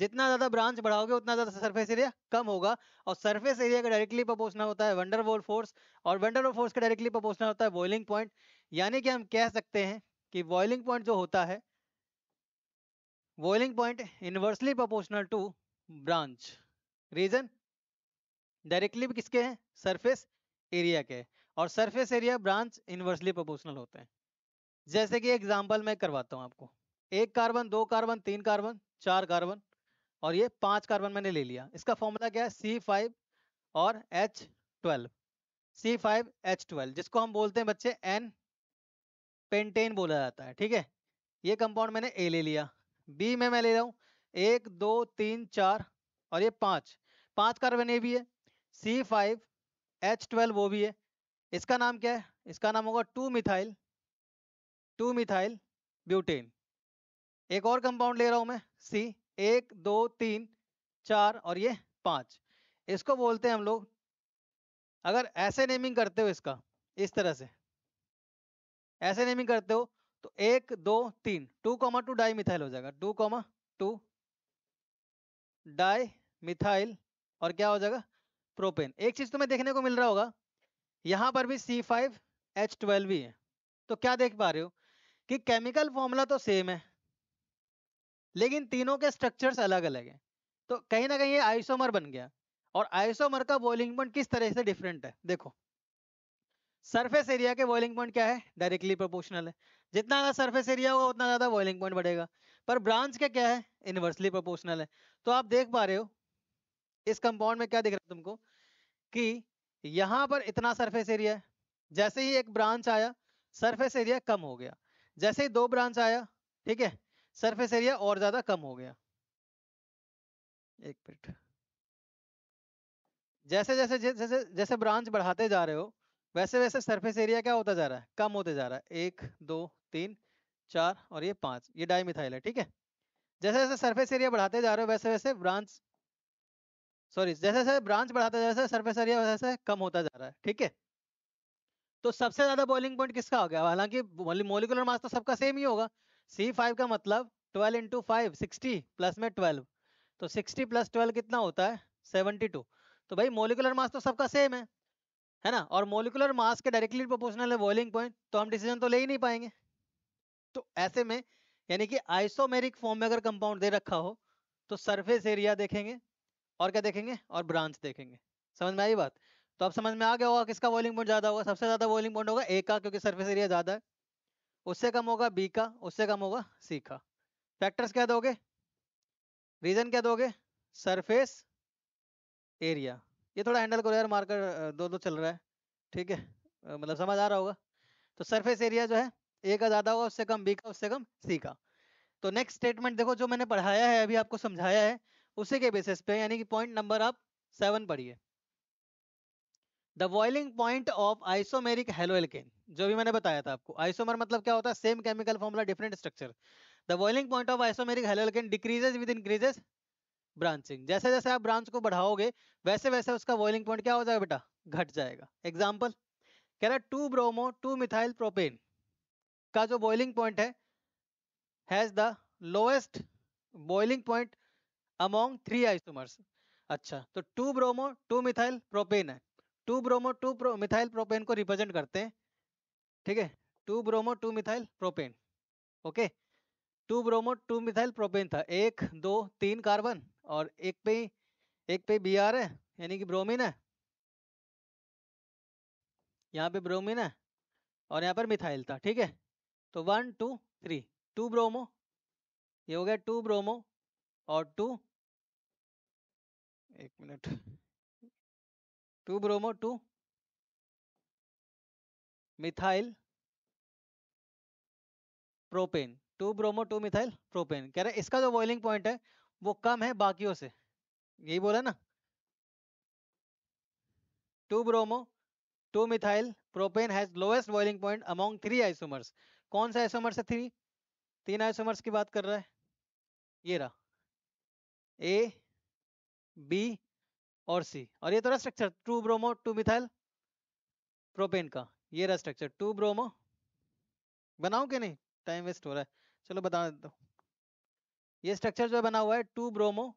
जितना ज्यादा ब्रांच बढ़ाओगे उतना ज्यादा सरफेस एरिया कम होगा। और सरफेस एरिया का डायरेक्टली प्रोपोर्शनल होता है वंडर वॉल फोर्स, और वंडर वॉल फोर्स का डायरेक्टली प्रोपोर्शनल होता है बॉइलिंग पॉइंट। यानी कि हम कह सकते हैं कि बॉइलिंग पॉइंट जो होता है, boiling point inversely proportional to branch. Reason? Directly भी किसके हैं? सरफेस एरिया के। और surface area branch inversely proportional होते हैं। जैसे कि एग्जांपल मैं करवाता हूं आपको। एक कार्बन, दो कार्बन, तीन कार्बन, चार कार्बन और ये 5 कार्बन मैंने ले लिया। इसका फॉर्मूला क्या है? C5 और H12, C5H12, जिसको हम बोलते हैं बच्चे N पेंटेन बोला जाता है। ठीक है, ये कंपाउंड मैंने ए ले लिया। बी में मैं ले रहा हूँ 1 2 3 4 और ये 5, 5 कार्बन ए भी है। C5H12 वो भी है। इसका नाम क्या है? इसका नाम होगा 2 मिथाइल ब्यूटेन। एक और कंपाउंड ले रहा हूं मैं सी, 1 2 3 4 और ये 5। इसको बोलते हैं हम लोग, अगर ऐसे नेमिंग करते हो इसका, इस तरह से ऐसे नेमिंग करते हो तो 1 2 3 2,2 डाई मिथाइल हो जाएगा, 2,2 डाई मिथाइल और क्या हो जाएगा? प्रोपेन। एक चीज तुम्हें देखने को मिल रहा होगा, यहां पर भी C5H12 भी है। तो क्या देख पा रहे हो कि केमिकल फॉर्मूला तो सेम है लेकिन तीनों के स्ट्रक्चर्स अलग अलग हैं। तो कहीं ना कहीं ये आइसोमर बन गया। और आइसोमर का बॉइलिंग पॉइंट किस तरह से डिफरेंट है देखो। सरफेस एरिया के बॉइलिंग पॉइंट क्या है? डायरेक्टली प्रोपोर्शनल है। जितना ज्यादा सरफेस एरिया होगा उतना ज्यादा बॉइलिंग पॉइंट बढ़ेगा। पर ब्रांच का क्या है? इनवर्सली प्रोपोर्शनल है। तो आप देख पा रहे हो इस कंपाउंड में क्या दिख रहा है तुमको कि यहां पर इतना सरफेस एरिया है, जैसे ही एक ब्रांच आया सरफेस एरिया कम हो गया, जैसे ही दो ब्रांच आया, ठीक है, सरफेस एरिया और ज्यादा कम हो गया। एक मिनट, जैसे जैसे जैसे जैसे जैसे ब्रांच बढ़ाते जा रहे हो वैसे वैसे सरफेस एरिया क्या होता जा रहा है? कम होते जा रहा है। 1 2 3 4 और ये 5, ये डाइमिथाइल है। ठीक है, जैसे जैसे सरफेस एरिया बढ़ाते जा रहे हो वैसे वैसे ब्रांच, सॉरी, जैसे जैसे ब्रांच बढ़ाते जा रहे हो सरफेस एरिया वैसे वैसे कम होता जा रहा है। ठीक है, तो सबसे ज्यादा बॉइलिंग पॉइंट किसका हो गया? हालांकि मोलिकुलर मास तो सबका सेम ही होगा, C5 का मतलब 12 इंटू 5 60 प्लस में 12, तो 60 प्लस 12 कितना होता है 72। तो भाई मोलिकुलर मास तो सबका सेम है ना, और मोलिकुलर मास के डायरेक्टली प्रोपोर्शनल है बॉइलिंग पॉइंट, तो हम डिसीजन तो ले ही नहीं पाएंगे। तो ऐसे में यानी कि आइसोमेरिक फॉर्म में अगर कंपाउंड दे रखा हो तो सरफेस एरिया देखेंगे और क्या देखेंगे, और ब्रांच देखेंगे। समझ में आई बात? तो अब समझ में आ गया होगा किसका बॉइलिंग पॉइंट ज्यादा होगा। सबसे ज्यादा बॉइलिंग पॉइंट होगा ए का, क्योंकि सरफेस एरिया ज्यादा है। उससे कम होगा बी का, उससे कम होगा सी का। फैक्टर्स क्या दोगे, रीजन क्या दोगे, सरफेस एरिया। ये थोड़ा हैंडल करो यार, मार्कर दो दो चल रहा है, ठीक है, मतलब समझ आ रहा होगा। तो सरफेस एरिया जो है ए का ज्यादा होगा, उससे कम बी का, उससे कम सी का। तो नेक्स्ट स्टेटमेंट देखो, जो मैंने पढ़ाया है अभी आपको समझाया है उसी के बेसिस पे, यानी कि पॉइंट नंबर आप 7 पढ़िए। The boiling point of isomeric haloalkane, जो भी मैंने बताया था आपको, आइसोमर मतलब क्या होता है, same chemical formula different structure. The boiling point of isomeric haloalkane decreases with increases branching. जैसे जैसे आप ब्रांच को बढ़ाओगे वैसे वैसे उसका बॉइलिंग पॉइंट क्या हो जाएगा बेटा, घट जाएगा। एग्जाम्पल कह रहा है 2 ब्रोमो 2 मिथाइल प्रोपेन का जो बॉइलिंग पॉइंट है has the lowest boiling point among 3 isomers. अच्छा, तो 2 ब्रोमो 2 मिथाइल प्रोपेन है, 2 ब्रोमो 2 मिथाइल प्रोपेन को रिप्रेजेंट करते हैं, ठीक है, 2 bromo 2 methyl propane. Okay, 2 bromo 2 methyl propane था, 1 2 3 कार्बन, और एक पे बी आर है यानी कि ब्रोमीन है, यहाँ पे ब्रोमीन है, और यहाँ पर मिथाइल था, ठीक है। तो 1 2 3, 2 ब्रोमो, ये हो गया 2 ब्रोमो और 2, एक minute, 2 bromo 2 methyl propane, 2 bromo 2 methyl propane. कह रहे हैं इसका जो बॉइलिंग पॉइंट है वो कम है बाकियों से, यही बोला ना, 2 bromo 2 methyl propane has lowest boiling point among 3 isomers. कौन सा आइसोमर्स है 3, 3 आइसोमर्स की बात कर रहा है, ये रहा ए बी और सी, और ये तो रहा स्ट्रक्चर 2 ब्रोमो 2 मिथाइल प्रोपेन का, ये रहा स्ट्रक्चर 2 ब्रोमो। बनाओ कि नहीं, टाइम वेस्ट हो रहा है, चलो बता देता हूँ। ये स्ट्रक्चर जो बना हुआ है 2 ब्रोमो,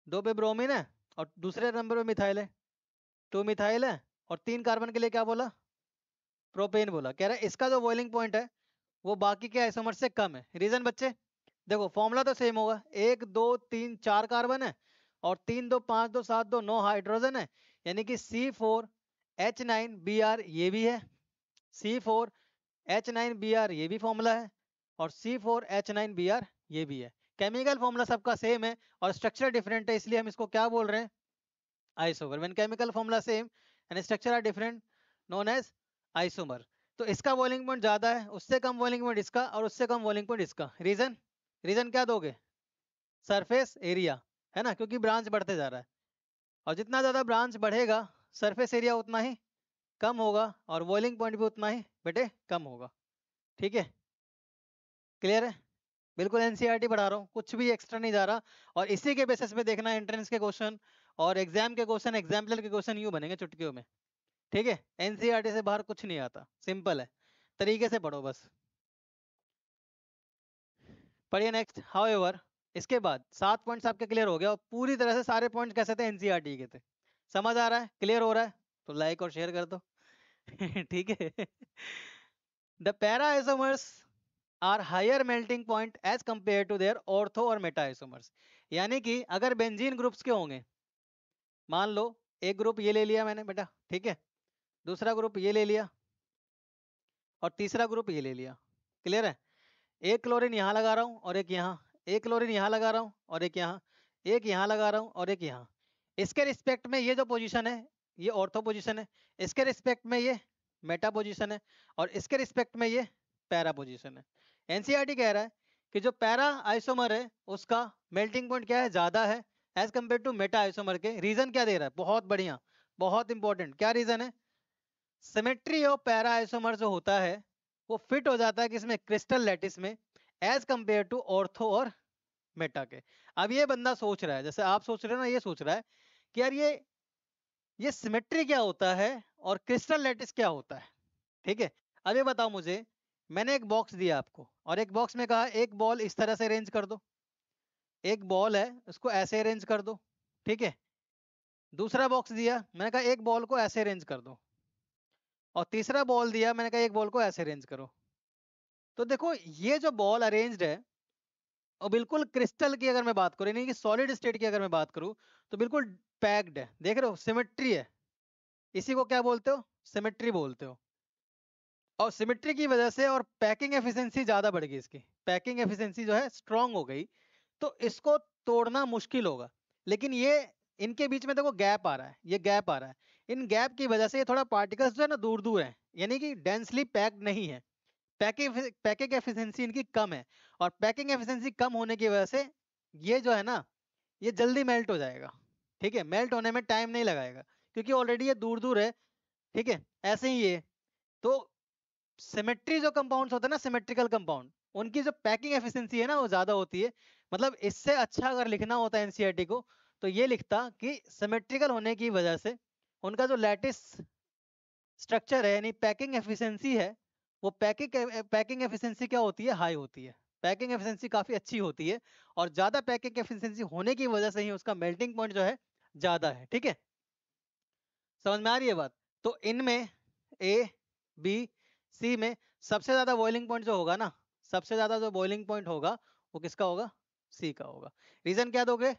2 पे ब्रोमीन है और दूसरे नंबर पे मिथाइल है, 2 मिथाइल है, और 3 कार्बन के लिए क्या बोला, प्रोपेन बोला। कह रहा है इसका जो बॉइलिंग पॉइंट है वो बाकी के आइसोमर से कम है। रीजन बच्चे देखो, फॉर्मूला तो सेम होगा, 1 2 3 4 कार्बन है, और 3 2 5 2 7 2 9 हाइड्रोजन है, यानी कि C4H9Br ये भी है, C4H9Br ये भी फॉर्मूला है, और C4H9Br ये भी है। केमिकल फॉर्मूला सबका सेम है और स्ट्रक्चर डिफरेंट है, इसलिए हम इसको क्या बोल रहे हैं, isomer. When chemical formula same and structure are different, known as isomer. तो इसका बॉइलिंग पॉइंट ज्यादा है, उससे कम बॉइलिंग पॉइंट इसका, और उससे कम बॉइलिंग पॉइंट इसका। रीजन, रीजन क्या दोगे, सरफेस एरिया, है ना, क्योंकि ब्रांच बढ़ते जा रहा है, और जितना ज्यादा ब्रांच बढ़ेगा सरफेस एरिया उतना ही कम होगा, और बॉइलिंग पॉइंट भी उतना ही बेटे कम होगा। ठीक है, क्लियर है? बिल्कुल एनसीईआरटी पढ़ा रहा हूँ, कुछ भी एक्स्ट्रा नहीं जा रहा, और इसी के बेसिस पे देखना एंट्रेंस के क्वेश्चन और एग्जाम के क्वेश्चन, एग्जाम्पलर के क्वेश्चन यूं बनेंगे चुटकियों में। ठीक है, एनसीईआरटी से बाहर कुछ नहीं आता, सिंपल है, तरीके से पढ़ो बस। पढ़िए नेक्स्ट। हाउएवर, इसके बाद 7 पॉइंट्स आपके क्लियर हो गया, और पूरी तरह से सारे पॉइंट्स कैसे थे, एनसीईआरटी के थे। समझ आ रहा है, क्लियर हो रहा है, तो लाइक और शेयर कर दो। ठीक है। The para isomers are higher melting point as compare to their ortho और मेटा आइसोमर्स। यानी कि अगर बेंजीन ग्रुप्स के होंगे, मान लो एक ग्रुप ये ले लिया मैंने बेटा, ठीक है, दूसरा ग्रुप ये ले लिया, और तीसरा ग्रुप ये ले लिया, क्लियर है? एक क्लोरीन यहाँ लगा रहा हूँ और एक यहाँ, एक क्लोरीन यहाँ लगा रहा हूँ और एक यहाँ, एक यहाँ लगा रहा हूँ और एक यहाँ। इसके रिस्पेक्ट में ये जो पोजीशन है ये ऑर्थो पोजीशन है, इसके रिस्पेक्ट में ये मेटा पोजीशन है, और इसके रिस्पेक्ट में ये पैरा पोजीशन है। एनसीईआरटी कह रहा है कि जो पैरा आइसोमर है उसका मेल्टिंग पॉइंट क्या है, ज्यादा है as compare to meta isomer के। रीजन क्या दे रहा है, बहुत बढ़िया, बहुत इंपॉर्टेंट, क्या रीजन है, सिमेट्री ऑफ पैरा आइसोमर जो होता है वो फिट हो जाता है किसमें, क्रिस्टल लैटिस में, एज कंपेयर टू ऑर्थो और मेटा के। अब ये बंदा सोच रहा है, जैसे आप सोच रहे हो ना, ये सोच रहा है कि यार ये सिमेट्री क्या होता है और क्रिस्टल लैटिस क्या होता है। ठीक है, अब ये बताओ मुझे मैंने एक बॉक्स दिया आपको और एक बॉक्स में कहा एक बॉल इस तरह से अरेंज कर दो, एक बॉल है उसको ऐसे अरेंज कर दो, ठीक है। दूसरा बॉक्स दिया, मैंने कहा एक बॉल को ऐसे अरेंज कर दो, और तीसरा बॉल दिया, मैंने कहा एक बॉल को ऐसे अरेंज करो। तो देखो ये जो बॉल अरेंज्ड है और बिल्कुल क्रिस्टल की अगर मैं बात करूँ, यानी कि सॉलिड स्टेट की अगर मैं बात करूँ, तो बिल्कुल पैक्ड है, देख रहे हो, सिमेट्री है। इसी को क्या बोलते हो, सिमेट्री बोलते हो। और सिमेट्री की वजह से और पैकिंग एफिशिएंसी ज्यादा बढ़ गई, इसकी पैकिंग एफिशिएंसी जो है स्ट्रांग हो गई, तो इसको तोड़ना मुश्किल होगा। लेकिन ये इनके बीच में देखो गैप आ रहा है, ये गैप आ रहा है, इन गैप की वजह से ये थोड़ा पार्टिकल्स जो है ना दूर दूर है, यानी कि डेंसली पैक्ड नहीं है, पैकिंग पैकिंग एफिशिएंसी इनकी कम है। और पैकिंग एफिशिएंसी कम होने की वजह से ये जो है ना, ये जल्दी मेल्ट हो जाएगा, ठीक है, मेल्ट होने में टाइम नहीं लगाएगा, क्योंकि ऑलरेडी ये दूर दूर है, ठीक है। ऐसे ही ये तो सिमेट्री जो कंपाउंड्स होते हैं ना, सिमेट्रिकल कंपाउंड, उनकी जो पैकिंग एफिशिएंसी है ना वो ज्यादा होती है। मतलब इससे अच्छा अगर लिखना होता है एनसीईआरटी को, तो ये लिखता कि सिमेट्रिकल होने की वजह से उनका जो लैटिस स्ट्रक्चर है यानी पैकिंग एफिशिएंसी है, वो पैकिंग एफिशिएंसी क्या होती है, हाई होती है, पैकिंग एफिशिएंसी काफी अच्छी होती है। और ज्यादा पैकिंग एफिशिएंसी होने की वजह से ही उसका मेल्टिंग पॉइंट जो है ज्यादा है, ठीक है। समझ में आ रही है बात। तो इनमें ए बी सी में सबसे ज्यादा बॉइलिंग पॉइंट जो होगा ना, सबसे ज्यादा जो बॉइलिंग पॉइंट होगा वो किसका होगा, सी का होगा। रीजन क्या दोगे,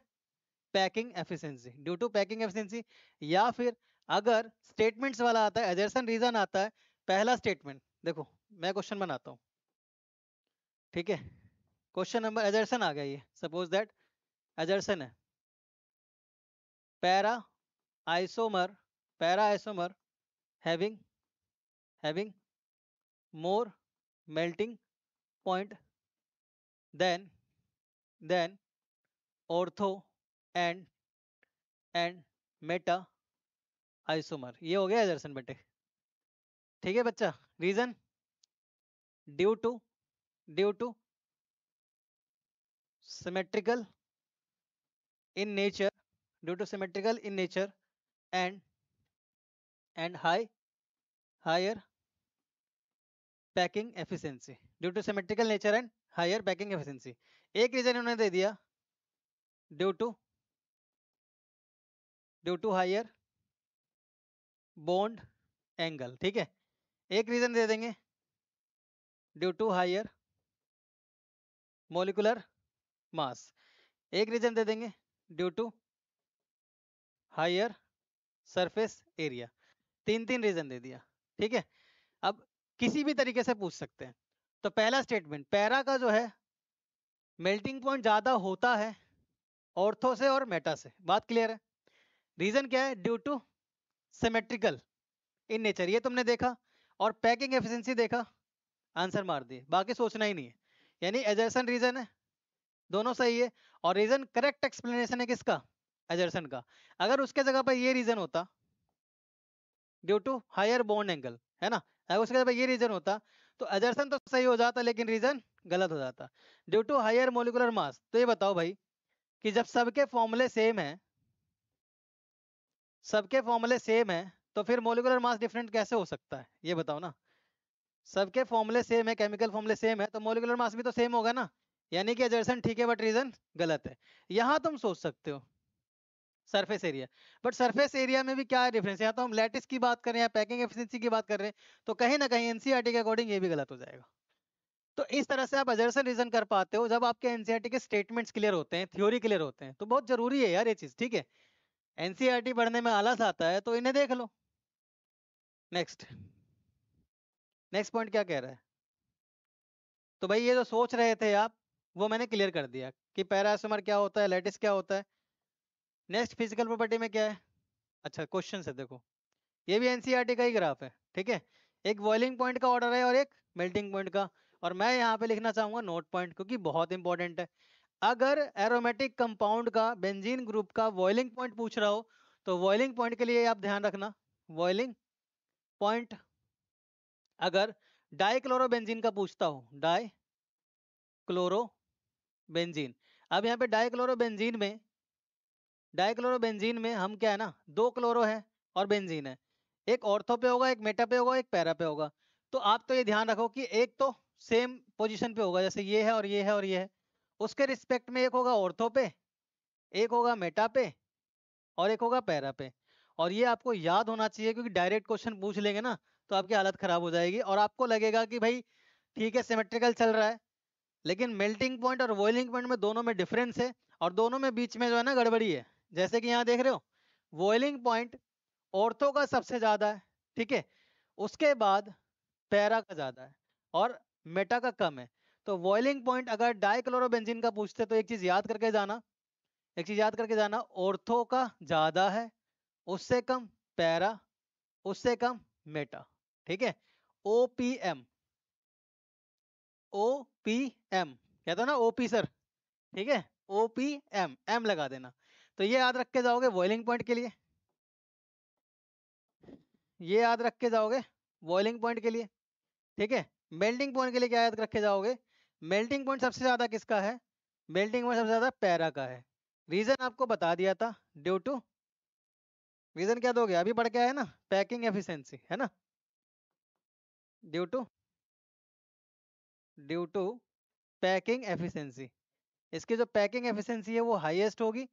packing efficiency, due to packing efficiency. या फिर अगर स्टेटमेंट्स वाला आता है, एजर्सन रीजन आता है, पहला स्टेटमेंट देखो, मैं क्वेश्चन बनाता हूँ, ठीक है। क्वेश्चन नंबर एजर्सन आ गया, ये सपोज दैट एजर्सन है, para isomer, para isomer having having more melting point than ortho and meta isomer। ये हो गया एजर्सन बेटे, ठीक है बच्चा। Reason due to symmetrical in nature, due to symmetrical in nature and higher packing efficiency, due to symmetrical nature and higher packing efficiency. एक reason उन्होंने दे दिया due to higher bond angle, ठीक है। एक रीजन दे देंगे due to higher molecular mass, एक रीजन दे देंगे due to higher surface area. तीन तीन रीजन दे दिया, ठीक है। अब किसी भी तरीके से पूछ सकते हैं। तो पहला स्टेटमेंट, पैरा का जो है मेल्टिंग पॉइंट ज्यादा होता है ऑर्थो से और मेटा से, बात क्लियर है। रीजन क्या है, due to symmetrical in nature, ये तुमने देखा, और पैकिंग एफिशिएंसी देखा, आंसर मार दिए, बाकी सोचना ही नहीं है। यानी एजर्सन रीजन है, दोनों सही है। और रीजन करेक्ट एक्सप्लेनेशन है किसका, एजर्सन का। अगर उसके जगह पर ये रीजन होता due to higher bond angle, है ना, अगर उसके जगह पर ये रीजन होता तो एजर्सन तो सही हो जाता, लेकिन रीजन गलत हो जाता। Due to higher molecular mass, तो ये बताओ भाई कि जब सबके फॉर्मूले सेम है, सबके फॉर्मूले सेम है, तो फिर मोलिकुलर मास डिफरेंट कैसे हो सकता है, ये बताओ ना। सबके फॉर्मूले सेम है, केमिकल फॉर्मूले सेम है, तो मोलिकुलर मास भी तो सेम होगा ना। यानी कि एजर्सन ठीक है बट रीजन गलत है। यहां तुम सोच सकते हो surface area, but surface area में भी क्या डिफरेंस है, या तो हम लैटिस की बात करें या पैकिंग एफिशिएंसी की बात कर रहे हैं, तो कहीं ना कहीं एनसीईआरटी के अकॉर्डिंग ये भी गलत हो जाएगा। तो इस तरह से आप एजर्सन रीजन कर पाते हो जब आपके एनसीईआरटी के स्टेटमेंट्स क्लियर होते हैं, थ्योरी क्लियर होते हैं, तो बहुत जरूरी है यार ये चीज, ठीक है। एनसीईआरटी पढ़ने में आलस आता है तो इन्हें देख लो। नेक्स्ट नेक्स्ट पॉइंट क्या कह रहा है, तो भाई ये जो सोच रहे थे आप, वो मैंने क्लियर कर दिया कि पैराइसोमर क्या होता है, लैटिस क्या होता है। नेक्स्ट फिजिकल प्रॉपर्टी में क्या है, अच्छा क्वेश्चन है देखो, ये भी एनसीईआरटी का ही ग्राफ है, ठीक है। एक बॉइलिंग पॉइंट का ऑर्डर है और एक मेल्टिंग पॉइंट का, और मैं यहाँ पे लिखना चाहूंगा नोट पॉइंट, क्योंकि बहुत इंपॉर्टेंट है। अगर एरोमेटिक कंपाउंड का बेंजीन ग्रुप का बॉइलिंग पॉइंट पूछ रहा हो, तो बॉइलिंग पॉइंट के लिए आप ध्यान रखना, बॉइलिंग पॉइंट अगर डाइक्लोरोबेंजीन का पूछता हो, डाइक्लोरोबेंजीन, अब यहाँ पे डाइक्लोरोबेंजीन में हम क्या है ना, दो क्लोरो है और बेंजीन है, एक ऑर्थो पे होगा, एक मेटा पे होगा, एक पैरा पे होगा। तो आप तो ये ध्यान रखो कि एक तो सेम पोजीशन पे होगा, जैसे ये है और ये है और ये है, उसके रिस्पेक्ट में एक होगा ऑर्थो पे, एक होगा मेटा पे, और एक होगा पैरा पे। और ये आपको याद होना चाहिए, क्योंकि डायरेक्ट क्वेश्चन पूछ लेंगे ना तो आपकी हालत खराब हो जाएगी और आपको लगेगा कि भाई ठीक है सिमेट्रिकल चल रहा है, लेकिन मेल्टिंग पॉइंट और बॉइलिंग पॉइंट में दोनों में डिफरेंस है, और दोनों में बीच में जो है ना गड़बड़ी है। जैसे कि यहाँ देख रहे हो, बॉइलिंग पॉइंट ऑर्थो का सबसे ज्यादा है, ठीक है, उसके बाद पैरा का ज्यादा है और मेटा का कम है। तो बॉइलिंग पॉइंट अगर डाइक्लोरोबेंजीन का पूछते तो एक चीज याद करके जाना, एक चीज याद करके जाना, ऑर्थो का ज्यादा है, उससे कम पैरा, उससे कम मेटा, ठीक है। ओपीएम, ओपीएम कहते हो ना ओपी सर, ठीक है, ओपीएम, एम लगा देना। तो ये याद रख के जाओगे बॉइलिंग पॉइंट के लिए, ये याद रख के जाओगे बॉइलिंग पॉइंट के लिए, ठीक है। मेल्टिंग पॉइंट के लिए क्या याद रख के जाओगे, मेल्टिंग पॉइंट सबसे ज्यादा किसका है, मेल्टिंग पॉइंट सबसे ज्यादा पैरा का है। रीजन आपको बता दिया था, ड्यू टू, रीजन क्या दोगे, अभी पढ़ के आए ना, पैकिंग एफिशिएंसी है ना, due to, due to packing efficiency. इसकी जो पैकिंग एफिशिएंसी है वो हाईएस्ट होगी।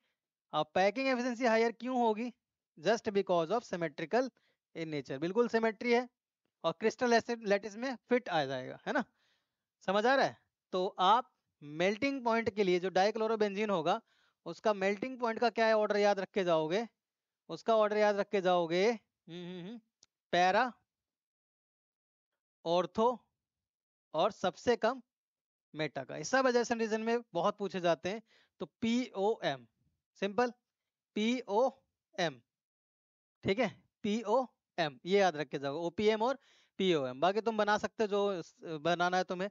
अब पैकिंग एफिशिएंसी हायर क्यों होगी, just because of symmetrical in nature, बिल्कुल सिमेट्री है और क्रिस्टल लैटिस में फिट आ जाएगा, है ना, समझ आ रहा है। तो आप मेल्टिंग पॉइंट के लिए जो डाइक्लोरोबेंजीन होगा उसका मेल्टिंग पॉइंट का क्या है ऑर्डर याद रख के जाओगे, उसका ऑर्डर याद रख के जाओगे, पैरा, ऑर्थो और सबसे कम मेटा का। इस सब एजर्सन रीजन में बहुत पूछे जाते हैं। तो पीओएम, सिंपल पीओएम, ठीक है, पीओएम ये याद रख के जाओ, ओपीएम और पीओएम। बाकी तुम बना सकते हो जो बनाना है तुम्हें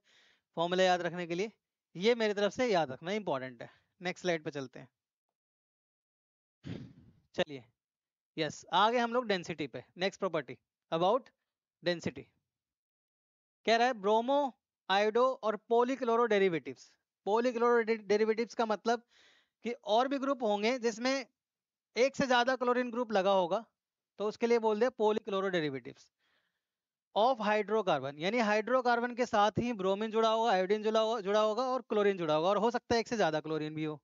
फॉर्मूले याद रखने के लिए, ये मेरी तरफ से याद रखना इंपॉर्टेंट है। नेक्स्ट स्लाइड पे चलते हैं, चलिए। यस, आगे हम लोग डेंसिटी पे, नेक्स्ट प्रॉपर्टी अबाउट डेंसिटी। कह रहा है ब्रोमो, आयोडो और पॉलीक्लोरो डेरिवेटिव्स। पॉलीक्लोरो डेरिवेटिव्स का मतलब कि और भी ग्रुप होंगे जिसमें एक से ज्यादा क्लोरीन ग्रुप लगा होगा, तो उसके लिए बोल दे पॉलीक्लोरो डेरिवेटिव्स ऑफ हाइड्रोकार्बन, यानी हाइड्रोकार्बन के साथ ही ब्रोमीन जुड़ा होगा, आयोडीन जुड़ा होगा और क्लोरीन जुड़ा होगा, और हो सकता है एक से ज्यादा क्लोरीन भी हो।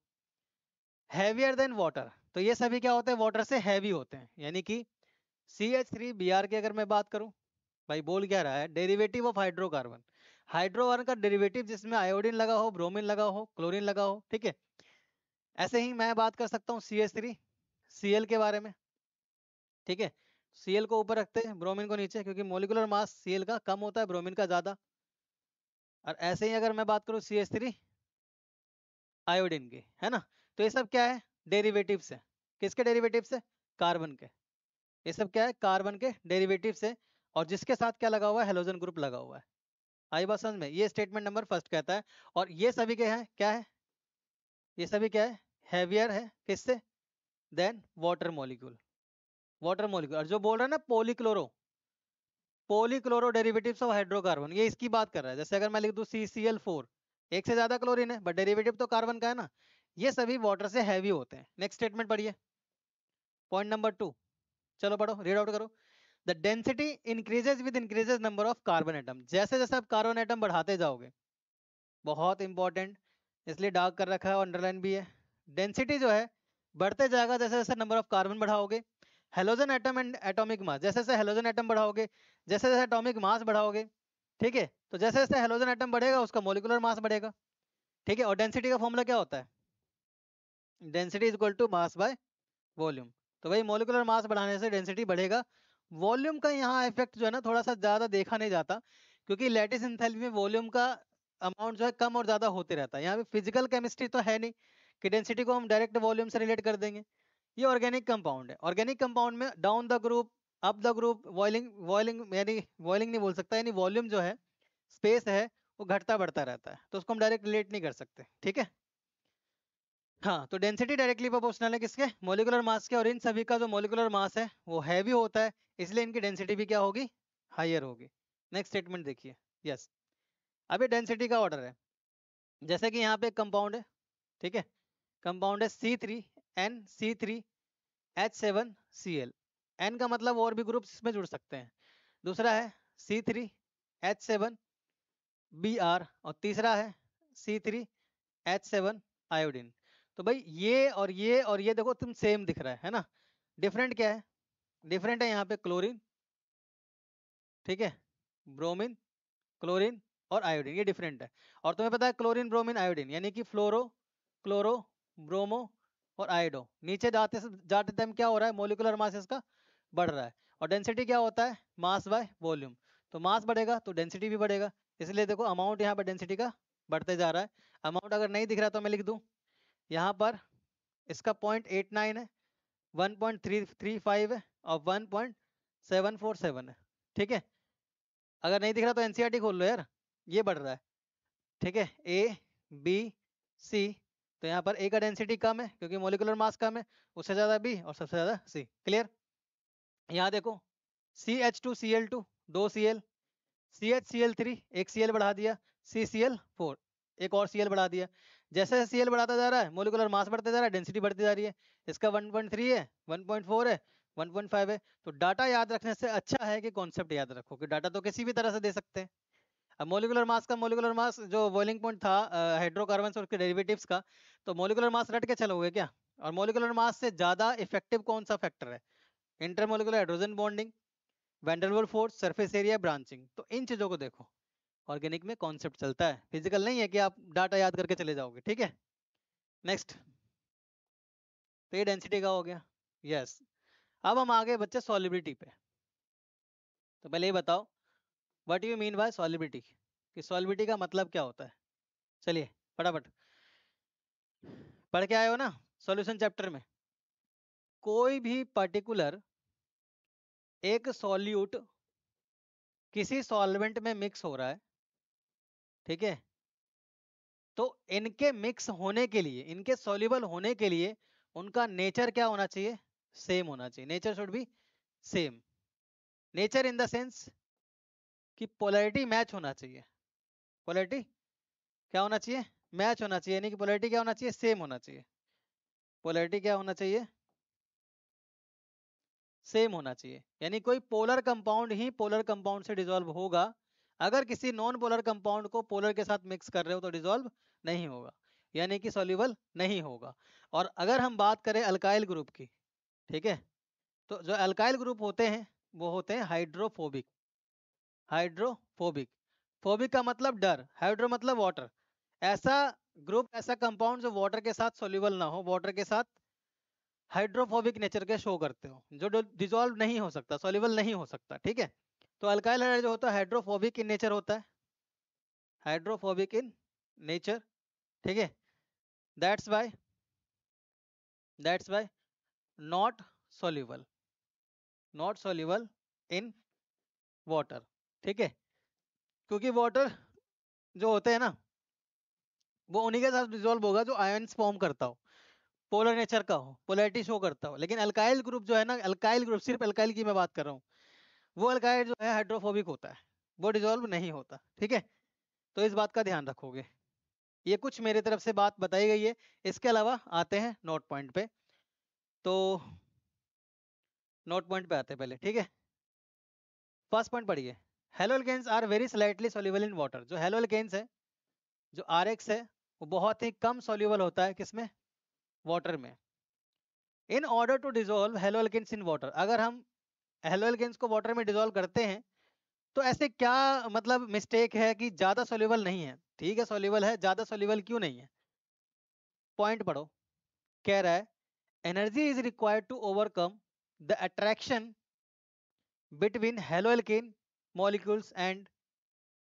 हैवियर देन वाटर, तो ये सभी क्या होते हैं, वाटर से हैवी होते हैं, यानी कि CH3Br की अगर मैं बात करूं, भाई बोल क्या रहा है, डेरिवेटिव ऑफ हाइड्रोकार्बन, हाइड्रोकार्बन का डेरिवेटिव जिसमें आयोडीन लगा हो, ब्रोमीन लगा हो, क्लोरीन लगा हो, ठीक है। ऐसे ही मैं बात कर सकता हूँ CH3Cl के बारे में, ठीक है। Cl को ऊपर रखते हैं, ब्रोमीन को नीचे, क्योंकि मोलिकुलर मास Cl का कम होता है, ब्रोमीन का ज्यादा। और ऐसे ही अगर मैं बात करूँ CH3 आयोडीन की, है ना, तो ये सब क्या है, डेरिवेटिव्स है। किसके डेरिवेटिव्स है, कार्बन के। ये सब क्या है, कार्बन के डेरिवेटिव्स है, और जिसके साथ क्या लगा हुआ है, हेलोजन ग्रुप लगा हुआ है। आई बात समझ में, ये स्टेटमेंट नंबर फर्स्ट कहता है। और ये सभी क्या है, क्या है, ये सभी क्या है, हैवियर है किससे, than water molecule, water molecule. और जो बोल रहा है ना polychloro, polychloro derivatives of hydrocarbon, ये इसकी बात कर रहा है। जैसे अगर मैं लिख दूं CCl4, एक से ज्यादा क्लोरीन है बट डेरिवेटिव तो कार्बन का है ना, ये सभी वाटर से हैवी होते हैं। नेक्स्ट स्टेटमेंट पढ़िए, पॉइंट नंबर 2, चलो पढ़ो, रीड आउट करो। The density increases with increases number of carbon atom, जैसे जैसे आप कार्बन एटम बढ़ाते जाओगे, बहुत इंपॉर्टेंट, इसलिए डार्क कर रखा है और अंडरलाइन भी है। डेंसिटी जो है बढ़ते जाएगा जैसे जैसे नंबर ऑफ कार्बन बढ़ाओगे। Halogen atom and atomic mass, जैसे जैसे हेलोजन एटम बढ़ाओगे, जैसे जैसे एटॉमिक मास बढ़ाओगे, ठीक है, तो जैसे जैसे हेलोजन एटम बढ़ेगा उसका मोलिकुलर मास बढ़ेगा, ठीक है। और डेंसिटी का फॉर्मूला क्या होता है, density is equal to mass by volume. तो भाई मोलिकुलर मास बढ़ाने से डेंसिटी बढ़ेगा। वॉल्यूम का यहाँ इफेक्ट जो है ना थोड़ा सा ज्यादा देखा नहीं जाता, क्योंकि लैटिस एंथैल्पी में वॉल्यूम का अमाउंट जो है कम और ज्यादा होते रहता है। यहाँ पे फिजिकल केमिस्ट्री तो है नहीं कि डेंसिटी को हम डायरेक्ट वॉल्यूम से रिलेट कर देंगे। ये ऑर्गेनिक कंपाउंड है, ऑर्गेनिक कंपाउंड में down the group, up the group, boiling boiling यानी बॉइलिंग नहीं बोल सकता, यानी वॉल्यूम जो है, स्पेस है, वो घटता बढ़ता रहता है, तो उसको हम डायरेक्ट रिलेट नहीं कर सकते, ठीक है। हाँ, तो डेंसिटी डायरेक्टली प्रोपोर्शनल है किसके, मोलिकुलर मास के, और इन सभी का जो मोलिकुलर मास है वो हैवी होता है, इसलिए इनकी डेंसिटी भी क्या होगी, हायर होगी। नेक्स्ट स्टेटमेंट देखिए, यस, अब ये डेंसिटी का ऑर्डर है। जैसे कि यहाँ पे एक कंपाउंड है, ठीक है, कंपाउंड है C3N, C3H7Cl। N का मतलब और भी ग्रुप्स इसमें जुड़ सकते हैं। दूसरा है C3, H7Br और तीसरा है C3H7 आयोडीन। तो भाई ये और ये और ये देखो तुम सेम दिख रहा है ना। डिफरेंट क्या है? डिफरेंट है यहाँ पे क्लोरीन, ठीक है, ब्रोमीन, क्लोरीन और आयोडीन, ये डिफरेंट है। और तुम्हें पता है क्लोरीन ब्रोमीन आयोडीन यानी कि फ्लोरो, क्लोरो, ब्रोमो और आयोडो, नीचे जाते जाते टाइम क्या हो रहा है? मोलिकुलर मास इसका बढ़ रहा है। और डेंसिटी क्या होता है? मास बाय वॉल्यूम। तो मास बढ़ेगा तो डेंसिटी भी बढ़ेगा, इसलिए देखो अमाउंट यहाँ पर डेंसिटी का बढ़ते जा रहा है। अमाउंट अगर नहीं दिख रहा तो मैं लिख दूं यहाँ पर, इसका 0.89 है, 1.335 है और 1.747 है, ठीक है। अगर नहीं दिख रहा तो एनसीईआरटी खोल लो यार, ये बढ़ रहा है, ठीक है। ए बी सी, तो यहाँ पर ए का डेंसिटी कम है क्योंकि मोलिकुलर मास कम है, उससे ज्यादा बी और सबसे ज्यादा सी। क्लियर? यहाँ देखो CH2Cl2 दो Cl, CHCl3 एक Cl बढ़ा दिया, CCl4 एक और Cl बढ़ा दिया। जैसे जैसे Cl बढ़ाता जा रहा है मोलिकुलर मास बढ़ते जा रहा है, डेंसिटी बढ़ती जा रही है। इसका 1.3 है, 1.4 है, 1.5 है। तो डाटा याद रखने से अच्छा है कि कॉन्सेप्ट याद रखो, कि डाटा तो किसी भी तरह से दे सकते हैं। अब मोलिकुलर मास का, मोलिकुलर मास जो बॉइलिंग पॉइंट था हाइड्रोकार्बन और उसके डेरिवेटिव्स का, तो मोलिकुलर मास रट के चलोगे क्या? और मोलिकुलर मास से ज्यादा इफेक्टिव कौन सा फैक्टर है? Intermolecular hydrogen bonding, van der Waals force, surface area, branching. तो इन चीजों को देखो, ऑर्गेनिक में कॉन्सेप्ट चलता है, फिजिकल नहीं है कि आप डाटा याद करके चले जाओगे, ठीक है। नेक्स्ट, तो ये डेंसिटी का हो गया। यस, अब हम आगे बच्चे सॉलिबिलिटी पे। तो पहले ये बताओ what you mean by solubility, कि सॉलिबिलिटी का मतलब क्या होता है? चलिए फटाफट पढ़ के आए हो ना सॉल्यूशन चैप्टर में। कोई भी पर्टिकुलर एक सॉल्यूट किसी सॉल्वेंट में मिक्स हो रहा है, ठीक है, तो इनके मिक्स होने के लिए, इनके सॉल्युबल होने के लिए उनका नेचर क्या होना चाहिए? सेम होना चाहिए। Nature should be same. Nature in the sense कि पोलैरिटी मैच होना चाहिए। पोलैरिटी क्या होना चाहिए? मैच होना चाहिए, यानी कि पोलैरिटी क्या होना चाहिए? सेम होना चाहिए। पोलैरिटी क्या होना चाहिए? सेम होना चाहिए। यानी कोई पोलर कंपाउंड ही पोलर कंपाउंड से डिसॉल्व होगा। अगर किसी नॉन पोलर कंपाउंड को पोलर के साथ मिक्स कर रहे हो तो डिसॉल्व नहीं होगा, यानी कि सॉल्युबल नहीं होगा। और अगर हम बात करें अल्काइल ग्रुप की, ठीक है, तो जो अल्काइल ग्रुप होते हैं वो होते हैं हाइड्रोफोबिक। हाइड्रोफोबिक, फोबिक का मतलब डर, हाइड्रो मतलब वाटर। ऐसा ग्रुप, ऐसा कंपाउंड जो वाटर के साथ सॉल्युबल ना हो, वाटर के साथ हाइड्रोफोबिक नेचर के शो करते हो, जो डिसॉल्व नहीं हो सकता, सॉल्युबल नहीं हो सकता, ठीक है। तो अल्काइल हाइड्राइड जो होता है हाइड्रोफोबिक इन नेचर होता है, हाइड्रोफोबिक इन नेचर, ठीक है। That's why, that's why not soluble, not soluble in water, ठीक है। क्योंकि वाटर जो होते हैं ना, वो उन्हीं के साथ डिसॉल्व होगा जो आयंस फॉर्म करता हो, पोलर नेचर का हो, पोलैरिटी शो करता हो। लेकिन अल्काइल ग्रुप जो है ना, अल्काइल ग्रुप, सिर्फ अल्काइल की मैं बात कर रहा हूँ, वो अल्काइल जो है हाइड्रोफोबिक होता है, वो डिसॉल्व नहीं होता, ठीक है। तो इस बात का ध्यान रखोगे। ये कुछ मेरे तरफ से बात बताई गई है। इसके अलावा आते हैं नोट पॉइंट पे। तो नोट पॉइंट पे आते हैं पहले, ठीक है। फर्स्ट पॉइंट पढ़िए, haloalkanes are very slightly soluble in water. जो हेलो एल्केन्स है, जो RX है, वो बहुत ही कम सॉल्युबल होता है किसमें? वाटर में। In order to dissolve haloalkanes in water, अगर हम हेलो एल्केन्स को वाटर में डिसॉल्व करते हैं तो ऐसे क्या मतलब मिस्टेक है कि ज्यादा सॉल्युबल नहीं है? ठीक है सॉल्युबल है, ज्यादा सॉल्युबल क्यों नहीं है? पॉइंट पढ़ो, कह रहा है energy is required to overcome the attraction between haloalkane molecules and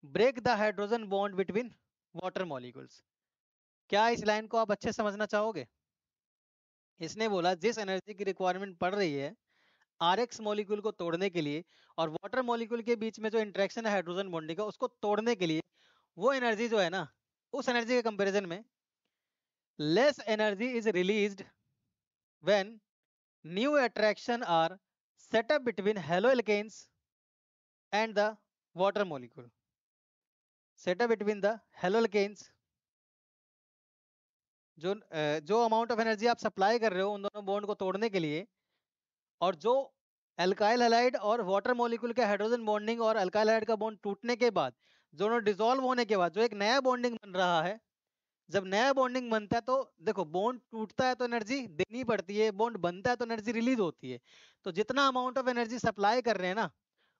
break the hydrogen bond between water molecules. क्या इस लाइन को आप अच्छे से समझना चाहोगे? इसने बोला जिस एनर्जी की रिक्वायरमेंट पड़ रही है RX मॉलिक्यूल को तोड़ने के लिए और वाटर मॉलिक्यूल के बीच में जो इंटरेक्शन है हाइड्रोजन बॉन्डिंग का, उसको तोड़ने के लिए, वो एनर्जी जो है ना, उस एनर्जी के कंपैरिजन में less energy is released when new attraction are set up between haloalkanes and the water molecule. Set up between the haloalkanes, जो अमाउंट ऑफ एनर्जी आप सप्लाई कर रहे हो उन दोनों बॉन्ड को तोड़ने के लिए, और जो अल्काइल हैलाइड और वाटर मॉलिक्यूल के हाइड्रोजन बॉन्डिंग और अल्काइल हैलाइड का बॉन्ड टूटने के बाद, दोनों डिसॉल्व होने के बाद जो एक नया बॉन्डिंग बन रहा है, जब नया बॉन्डिंग बनता है तो देखो बॉन्ड टूटता है तो एनर्जी देनी पड़ती है, बॉन्ड बनता है तो एनर्जी रिलीज होती है। तो जितना अमाउंट ऑफ एनर्जी सप्लाई कर रहे हैं ना,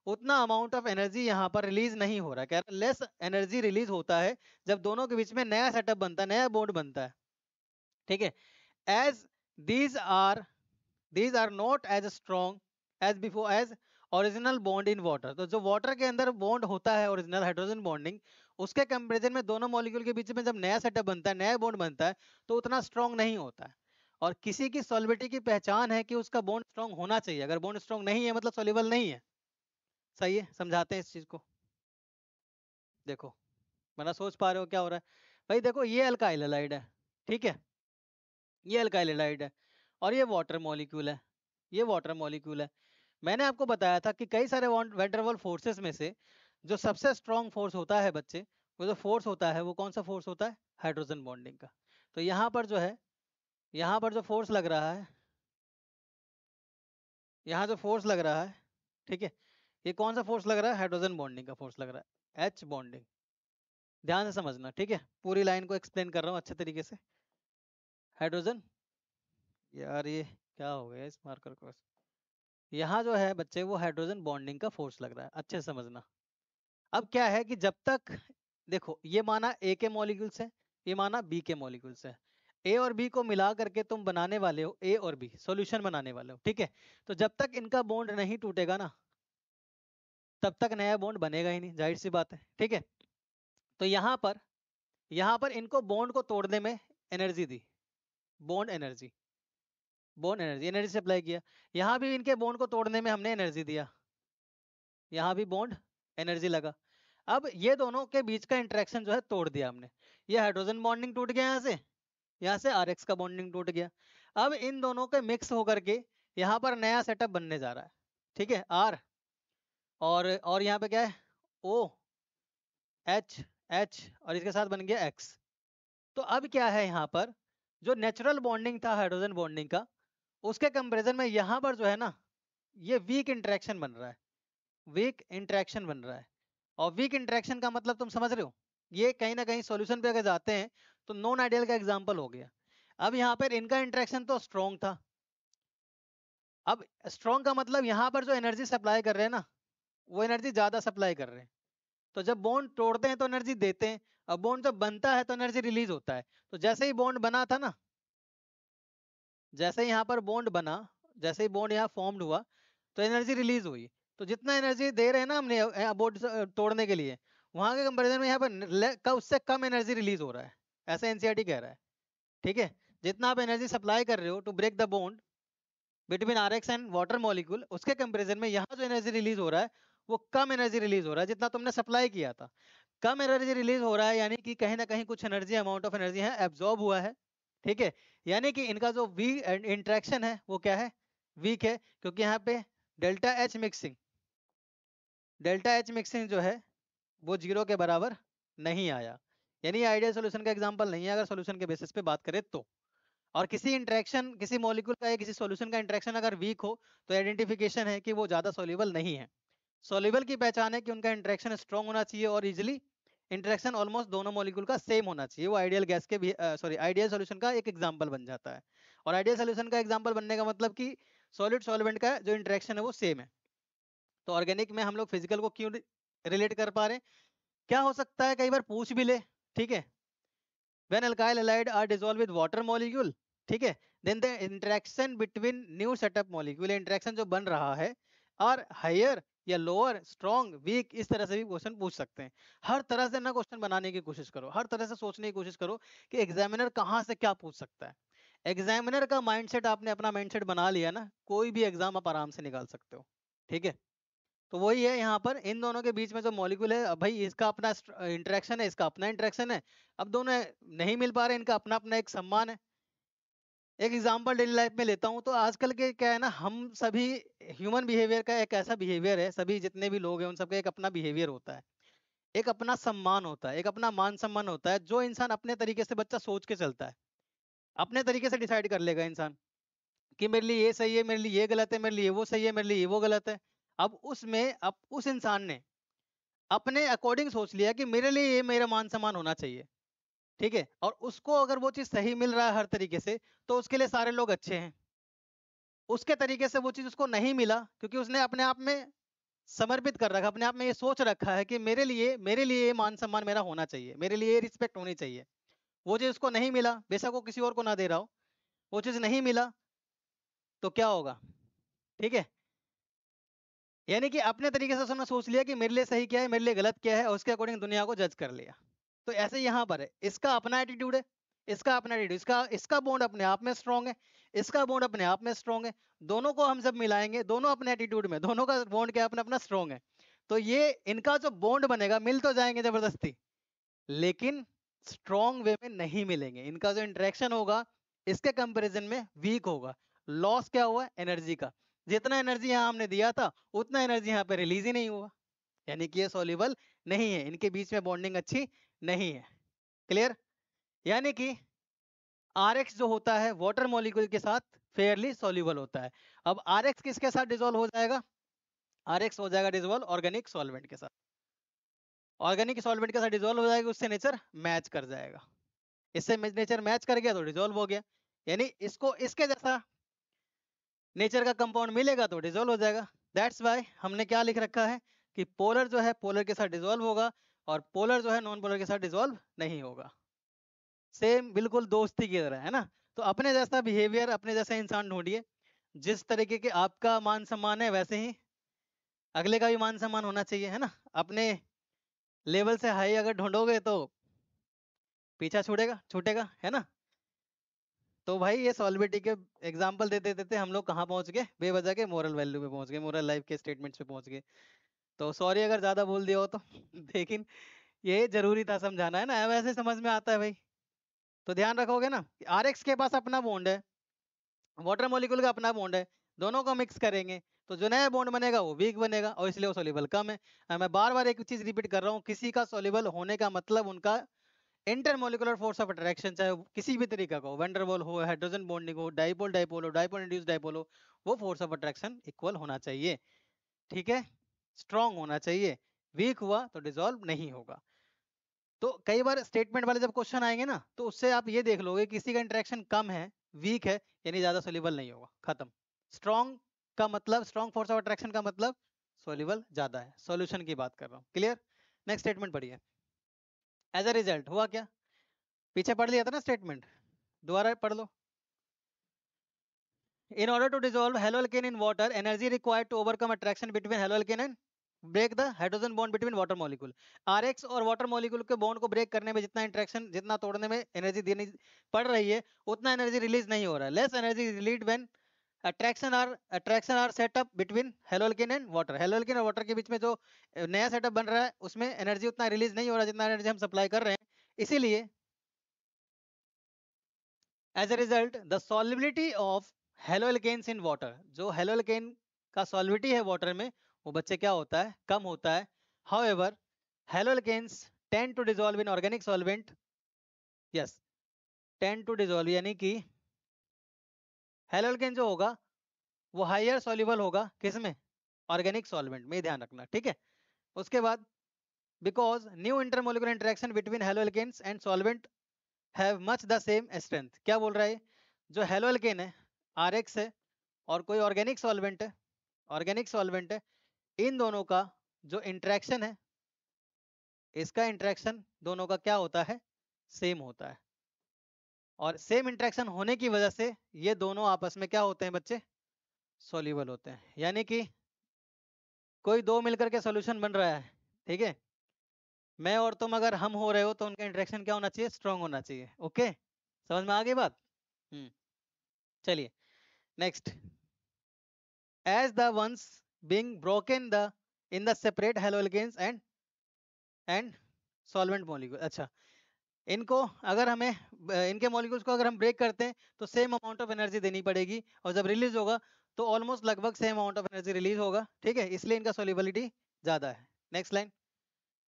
उतना अमाउंट ऑफ एनर्जी यहाँ पर रिलीज नहीं हो रहा है, कह रहा लेस एनर्जी रिलीज होता है जब दोनों के बीच में नया सेटअप बनता है, नया बॉन्ड बनता है। ठीक है, as these are these are not as strong as before as original bond in water। तो जो वाटर के अंदर बॉन्ड होता है ओरिजिनल हाइड्रोजन बॉन्डिंग, उसके कंपैरिजन में दोनों मॉलिक्यूल के बीच में जब नया सेटअप बनता है, नया बॉन्ड बनता है, तो उतना स्ट्रांग नहीं होता है। और किसी की सॉल्विटी की पहचान है कि उसका बॉन्ड स्ट्रांग होना चाहिए, अगर बॉन्ड स्ट्रांग नहीं है मतलब सॉल्युबल नहीं है। सही है, समझाते हैं इस चीज को। देखो मैंने सोच पा रहे हो क्या हो रहा है भाई। देखो ये अल्काइल हैलाइड है, ठीक है, ये अल्काइल हैलाइड है, और ये वाटर मॉलिक्यूल है, ये वाटर मॉलिक्यूल है। मैंने आपको बताया था कि कई सारे वैन डर वाल्स फोर्सेस में से जो सबसे स्ट्रॉन्ग फोर्स होता है बच्चे, वो जो फोर्स होता है वो कौन सा फोर्स होता है, हाइड्रोजन बॉन्डिंग का। तो यहाँ पर जो है, यहाँ पर जो फोर्स लग रहा है, यहाँ जो फोर्स लग रहा है, ठीक है, ये कौन सा फोर्स लग रहा है, हाइड्रोजन बॉन्डिंग का फोर्स लग रहा है, एच बॉन्डिंग। ध्यान से समझना, ठीक है, पूरी लाइन को एक्सप्लेन कर रहा हूँ अच्छे तरीके से। हाइड्रोजन, यार ये क्या हो गया इस मार्कर को, यहाँ जो है बच्चे वो हाइड्रोजन बॉन्डिंग का फोर्स लग रहा है, अच्छे से समझना। अब क्या है कि जब तक, देखो ये माना ए के मॉलिक्यूल्स है, ये माना बी के मॉलिक्यूल्स है, ए और बी को मिला करके तुम बनाने वाले हो ए और बी, सॉल्यूशन बनाने वाले हो, ठीक है। तो जब तक इनका बॉन्ड नहीं टूटेगा ना, तब तक नया बॉन्ड बनेगा ही नहीं, जाहिर सी बात है, ठीक है। तो यहाँ पर इनको बॉन्ड को तोड़ने में एनर्जी दी, bond energy, bond energy, energy supply किया। यहाँ भी इनके बॉन्ड को तोड़ने में हमने एनर्जी दिया, यहाँ भी बॉन्ड एनर्जी लगा। अब ये दोनों के बीच का इंटरेक्शन जो है तोड़ दिया हमने, ये हाइड्रोजन बॉन्डिंग टूट गया, यहाँ से आर एक्स का बॉन्डिंग टूट गया। अब इन दोनों के मिक्स होकर के यहाँ पर नया सेटअप बनने जा रहा है, ठीक है, आर, और यहाँ पे क्या है, ओ एच, एच, और इसके साथ बन गया एक्स। तो अब क्या है यहाँ पर, जो नेचुरल बॉन्डिंग था हाइड्रोजन बॉन्डिंग का, उसके कंपेरिजन में यहाँ पर जो है ना, ये वीक इंटरेक्शन बन रहा है, वीक इंटरेक्शन बन रहा है। और वीक इंटरेक्शन का मतलब तुम समझ रहे हो, ये कहीं ना कहीं सॉल्यूशन पे अगर जाते हैं तो नॉन आइडियल का एग्जांपल हो गया। अब यहाँ पर इनका इंटरेक्शन तो स्ट्रॉन्ग था, अब स्ट्रॉन्ग का मतलब यहाँ पर जो एनर्जी सप्लाई कर रहे हैं ना, वो एनर्जी ज्यादा सप्लाई कर रहे हैं। तो जब बॉन्ड तोड़ते हैं तो एनर्जी देते हैं, अब बॉन्ड जब बनता है तो एनर्जी रिलीज होता है। तो जैसे ही बॉन्ड बना था ना, जैसे ही यहाँ पर बॉन्ड बना, जैसे ही बॉन्ड यहाँ फॉर्म्ड हुआ तो एनर्जी रिलीज हुई। तो जितना एनर्जी दे रहे हैं ना हमने बॉन्ड तोड़ने के लिए, वहां के कंपेरिजन में यहाँ पर उससे कम एनर्जी रिलीज हो रहा है, ऐसा एनसीईआरटी कह रहा है, ठीक है। जितना आप एनर्जी सप्लाई कर रहे हो to break the bond between R X and water molecule, उसके कंपेरिजन में यहाँ जो एनर्जी रिलीज हो रहा है वो कम एनर्जी रिलीज हो रहा है जितना तुमने सप्लाई किया था। कम एनर्जी रिलीज हो रहा है यानी कि कहीं ना कहीं कुछ एनर्जी, अमाउंट ऑफ एनर्जी है एब्जॉर्ब हुआ है, ठीक है। यानी कि इनका जो वी इंट्रैक्शन है वो क्या है, वीक है, क्योंकि यहाँ पे delta H mixing, delta H mixing जो है वो जीरो के बराबर नहीं आया। यानी आइडियल सोल्यूशन का एग्जांपल नहीं है अगर सोल्यूशन के बेसिस पे बात करें तो। और किसी इंटरेक्शन, किसी मॉलिक्यूल का या किसी सॉल्यूशन का इंटरेक्शन अगर वीक हो तो आइडेंटिफिकेशन है कि वो ज्यादा सॉल्युबल नहीं है। सॉल्युबल की पहचान है कि उनका इंटरेक्शन स्ट्रॉन्ग होना चाहिए और इजिली इंटरेक्शन ऑलमोस्ट दोनों मॉलिक्यूल का सेम होना चाहिए, वो आइडियल गैस के भी सॉरी आइडियल सॉल्यूशन का एक एग्जांपल बन जाता है। और आइडियल सॉल्यूशन का एग्जांपल बनने का मतलब कि सॉलिड सॉल्वेंट का जो इंटरेक्शन है वो सेम है। तो ऑर्गेनिक में हम लोग फिजिकल को क्यों रिलेट कर पा रहे हैं, क्या हो सकता है, कई बार पूछ भी ले, ठीक है, when alkyl halide are dissolved with water molecule, ठीक है, then the interaction between new setup molecule, interaction जो बन रहा है, और हायर या लोअर, स्ट्रॉन्ग, वीक, इस तरह से भी क्वेश्चन पूछ सकते हैं। हर तरह से ना क्वेश्चन बनाने की कोशिश करो, हर तरह से सोचने की कोशिश करो कि एग्जामिनर कहाँ से क्या पूछ सकता है। एग्जामिनर का माइंडसेट आपने अपना माइंडसेट बना लिया ना, कोई भी एग्जाम आप आराम से निकाल सकते हो, ठीक है। तो वही है यहाँ पर इन दोनों के बीच में जो मॉलिक्यूल है, अब भाई इसका अपना इंटरेक्शन है, इसका अपना इंटरेक्शन है, अब दोनों नहीं मिल पा रहे, इनका अपना अपना एक सम्मान है। एक एग्जांपल डेली लाइफ में लेता हूँ तो आजकल के क्या है ना, हम सभी ह्यूमन बिहेवियर का एक ऐसा बिहेवियर है, सभी जितने भी लोग हैं उन सबका एक अपना बिहेवियर होता है, एक अपना सम्मान होता है, एक अपना मान सम्मान होता है। जो इंसान अपने तरीके से, बच्चा सोच के चलता है, अपने तरीके से डिसाइड कर लेगा इंसान। कि मेरे लिए ये सही है, मेरे लिए ये गलत है, मेरे लिए वो सही है, मेरे लिए ये वो गलत है। अब उस इंसान ने अपने अकॉर्डिंग सोच लिया कि मेरे लिए ये मेरा मान सम्मान होना चाहिए, ठीक है, और उसको अगर वो चीज़ सही मिल रहा है हर तरीके से, तो उसके लिए सारे लोग अच्छे हैं। उसके तरीके से वो चीज़ उसको नहीं मिला, क्योंकि उसने अपने आप में समर्पित कर रखा, अपने आप में ये सोच रखा है कि मेरे लिए ये मान सम्मान मेरा होना चाहिए, मेरे लिए ये रिस्पेक्ट होनी चाहिए। वो चीज़ उसको नहीं मिला, बेशक वो किसी और को ना दे रहा हो, वो चीज़ नहीं मिला, तो क्या होगा? ठीक है, यानी कि अपने तरीके से उसने सोच लिया कि मेरे लिए सही क्या है, मेरे लिए गलत क्या है, और उसके अकॉर्डिंग दुनिया को जज कर लिया। तो ऐसे यहाँ पर है, इसका अपना एटीट्यूड है, इसका अपना एटीट्यूड, इसका इसका बॉन्ड अपने आप में स्ट्रांग है, इसका बॉन्ड अपने आप में स्ट्रांग है। दोनों को हम जब मिलाएंगे, दोनों अपने एटीट्यूड में, दोनों का बॉन्ड क्या अपना अपना स्ट्रांग है, तो ये इनका जो बॉन्ड बनेगा, मिल तो जाएंगे जबरदस्ती, लेकिन स्ट्रांग वे में नहीं मिलेंगे। इनका जो इंटरेक्शन होगा इसके कंपैरिजन में वीक होगा। लॉस क्या हुआ? एनर्जी का। जितना एनर्जी यहाँ हमने दिया था, उतना एनर्जी यहाँ पे रिलीज ही नहीं हुआ, यानी कि ये सॉल्युबल नहीं है, इनके बीच में बॉन्डिंग अच्छी नहीं है। क्लियर? यानी कि RX जो होता है वाटर मॉलिक्यूल के साथ फेयरली सॉल्युबल होता है। अब RX किसके साथ डिसॉल्व हो जाएगा? RX हो जाएगा डिसॉल्व ऑर्गेनिक सॉल्वेंट के साथ। ऑर्गेनिक सॉल्वेंट के साथ डिसॉल्व हो जाएगा, उससे नेचर मैच कर जाएगा। इससे नेचर मैच कर गया तो डिसॉल्व हो गया, यानी इसको इसके जैसा नेचर का कंपाउंड मिलेगा तो डिसॉल्व हो जाएगा। दैट्स वाई हमने क्या लिख रखा है कि पोलर जो है पोलर के साथ डिसॉल्व होगा, और पोलर जो है नॉन पोलर के साथ डिसॉल्व नहीं होगा। सेम बिल्कुल दोस्ती की तरह है ना। तो अपने जैसा बिहेवियर, अपने जैसा इंसान ढूंढिए, जिस तरीके के आपका मान सम्मान है वैसे ही अगले का भी मान सम्मान होना चाहिए, है ना। अपने लेवल से हाई अगर ढूंढोगे तो पीछा छूटेगा छूटेगा, है ना। तो भाई ये सॉल्विटी के एग्जाम्पल देते देते हम लोग कहाँ पहुंच गए? बेवजह के मोरल वैल्यू पे पहुंच गए, मोरल लाइफ के स्टेटमेंट्स पे पहुंच गए। तो सॉरी अगर ज्यादा बोल दिया हो तो लेकिन ये जरूरी था समझाना, है ना, वैसे समझ में आता है भाई। तो ध्यान रखोगे ना, RX के पास अपना बॉन्ड है, वाटर मॉलिक्यूल का अपना बॉन्ड है, दोनों को मिक्स करेंगे तो जो नया बॉन्ड बनेगा वो वीक बनेगा, और इसलिए वो सोल्यूबल कम है। मैं बार बार एक चीज रिपीट कर रहा हूँ, किसी का सोल्यूबल होने का मतलब उनका इंटरमोलिकुलर फोर्स ऑफ अट्रैक्शन, चाहे वो किसी भी तरीका का हो, वैंडरवॉल हो, हाइड्रोजन बॉन्डिंग हो, डाइपोल डाइपोल हो, डाइपोल इंड्यूस डाइपोल हो, वो फोर्स ऑफ अट्रैक्शन इक्वल होना चाहिए, ठीक है, स्ट्रांग होना चाहिए। वीक हुआ तो डिसॉल्व नहीं होगा। तो कई बार स्टेटमेंट वाले जब क्वेश्चन आएंगे ना, तो उससे आप ये देख लोगे किसी का इंटरेक्शन कम है, वीक है, यानी ज्यादा सोल्यूबल नहीं होगा, खत्म। स्ट्रॉन्ग का मतलब, स्ट्रॉन्ग फोर्स ऑफ अट्रैक्शन का मतलब सोल्यूबल ज्यादा है, सॉल्यूशन की बात कर रहा हूँ। क्लियर? नेक्स्ट स्टेटमेंट पढ़िए। एज अ रिजल्ट हुआ क्या? पीछे पढ़ लिया था ना स्टेटमेंट, दोबारा पढ़ लो। In order to dissolve haloalkane in water, energy required to overcome attraction between haloalkane and break the hydrogen bond between water molecule. RX और water molecule के bond को break करने में जितना interaction, जितना तोड़ने में energy देनी पड़ रही है, उतना energy release नहीं हो रहा है। Less energy is released when attraction are set up between haloalkane and water. haloalkane और water के बीच में जो नया सेटअप बन रहा है, उसमें energy उतना release नहीं हो रहा जितना energy हम supply कर रहे हैं। इसीलिए as a result the solubility of haloalkanes in water, जो haloalkane का solubility है water में, वो बच्चे क्या होता है? कम होता है। however haloalkanes tend to dissolve in organic solvent, yes, tend to dissolve, यानी कि haloalkane जो होगा वो हायर soluble होगा किसमें? ऑर्गेनिक सॉल्वेंट में, ध्यान रखना, ठीक है। उसके बाद because new intermolecular interaction between haloalkanes and solvent have much the same strength, क्या बोल रहा है? जो haloalkane है, RX है, और कोई ऑर्गेनिक सॉल्वेंट है, ऑर्गेनिक सॉल्वेंट है, इन दोनों का जो इंट्रैक्शन है, इसका इंट्रैक्शन दोनों का क्या होता है? सेम होता है। और सेम इंट्रैक्शन होने की वजह से ये दोनों आपस में क्या होते हैं बच्चे? सॉल्युबल होते हैं। यानी कि कोई दो मिलकर के सॉल्यूशन बन रहा है, ठीक है, मैं और तुम अगर हम हो रहे हो तो उनका इंट्रैक्शन क्या होना चाहिए? स्ट्रांग होना चाहिए। ओके, समझ में आ गई बात? चलिए next. As the ones being broken the in the separate haloalkanes and solvent molecule, अच्छा, इनको अगर हमें इनके मॉलिक्यूल्स को अगर हम ब्रेक करते हैं तो सेम अमाउंट ऑफ एनर्जी देनी पड़ेगी, और जब रिलीज होगा तो ऑलमोस्ट लगभग same amount of energy release होगा, ठीक है, इसलिए इनका सोल्युबिलिटी ज्यादा है। नेक्स्ट लाइन,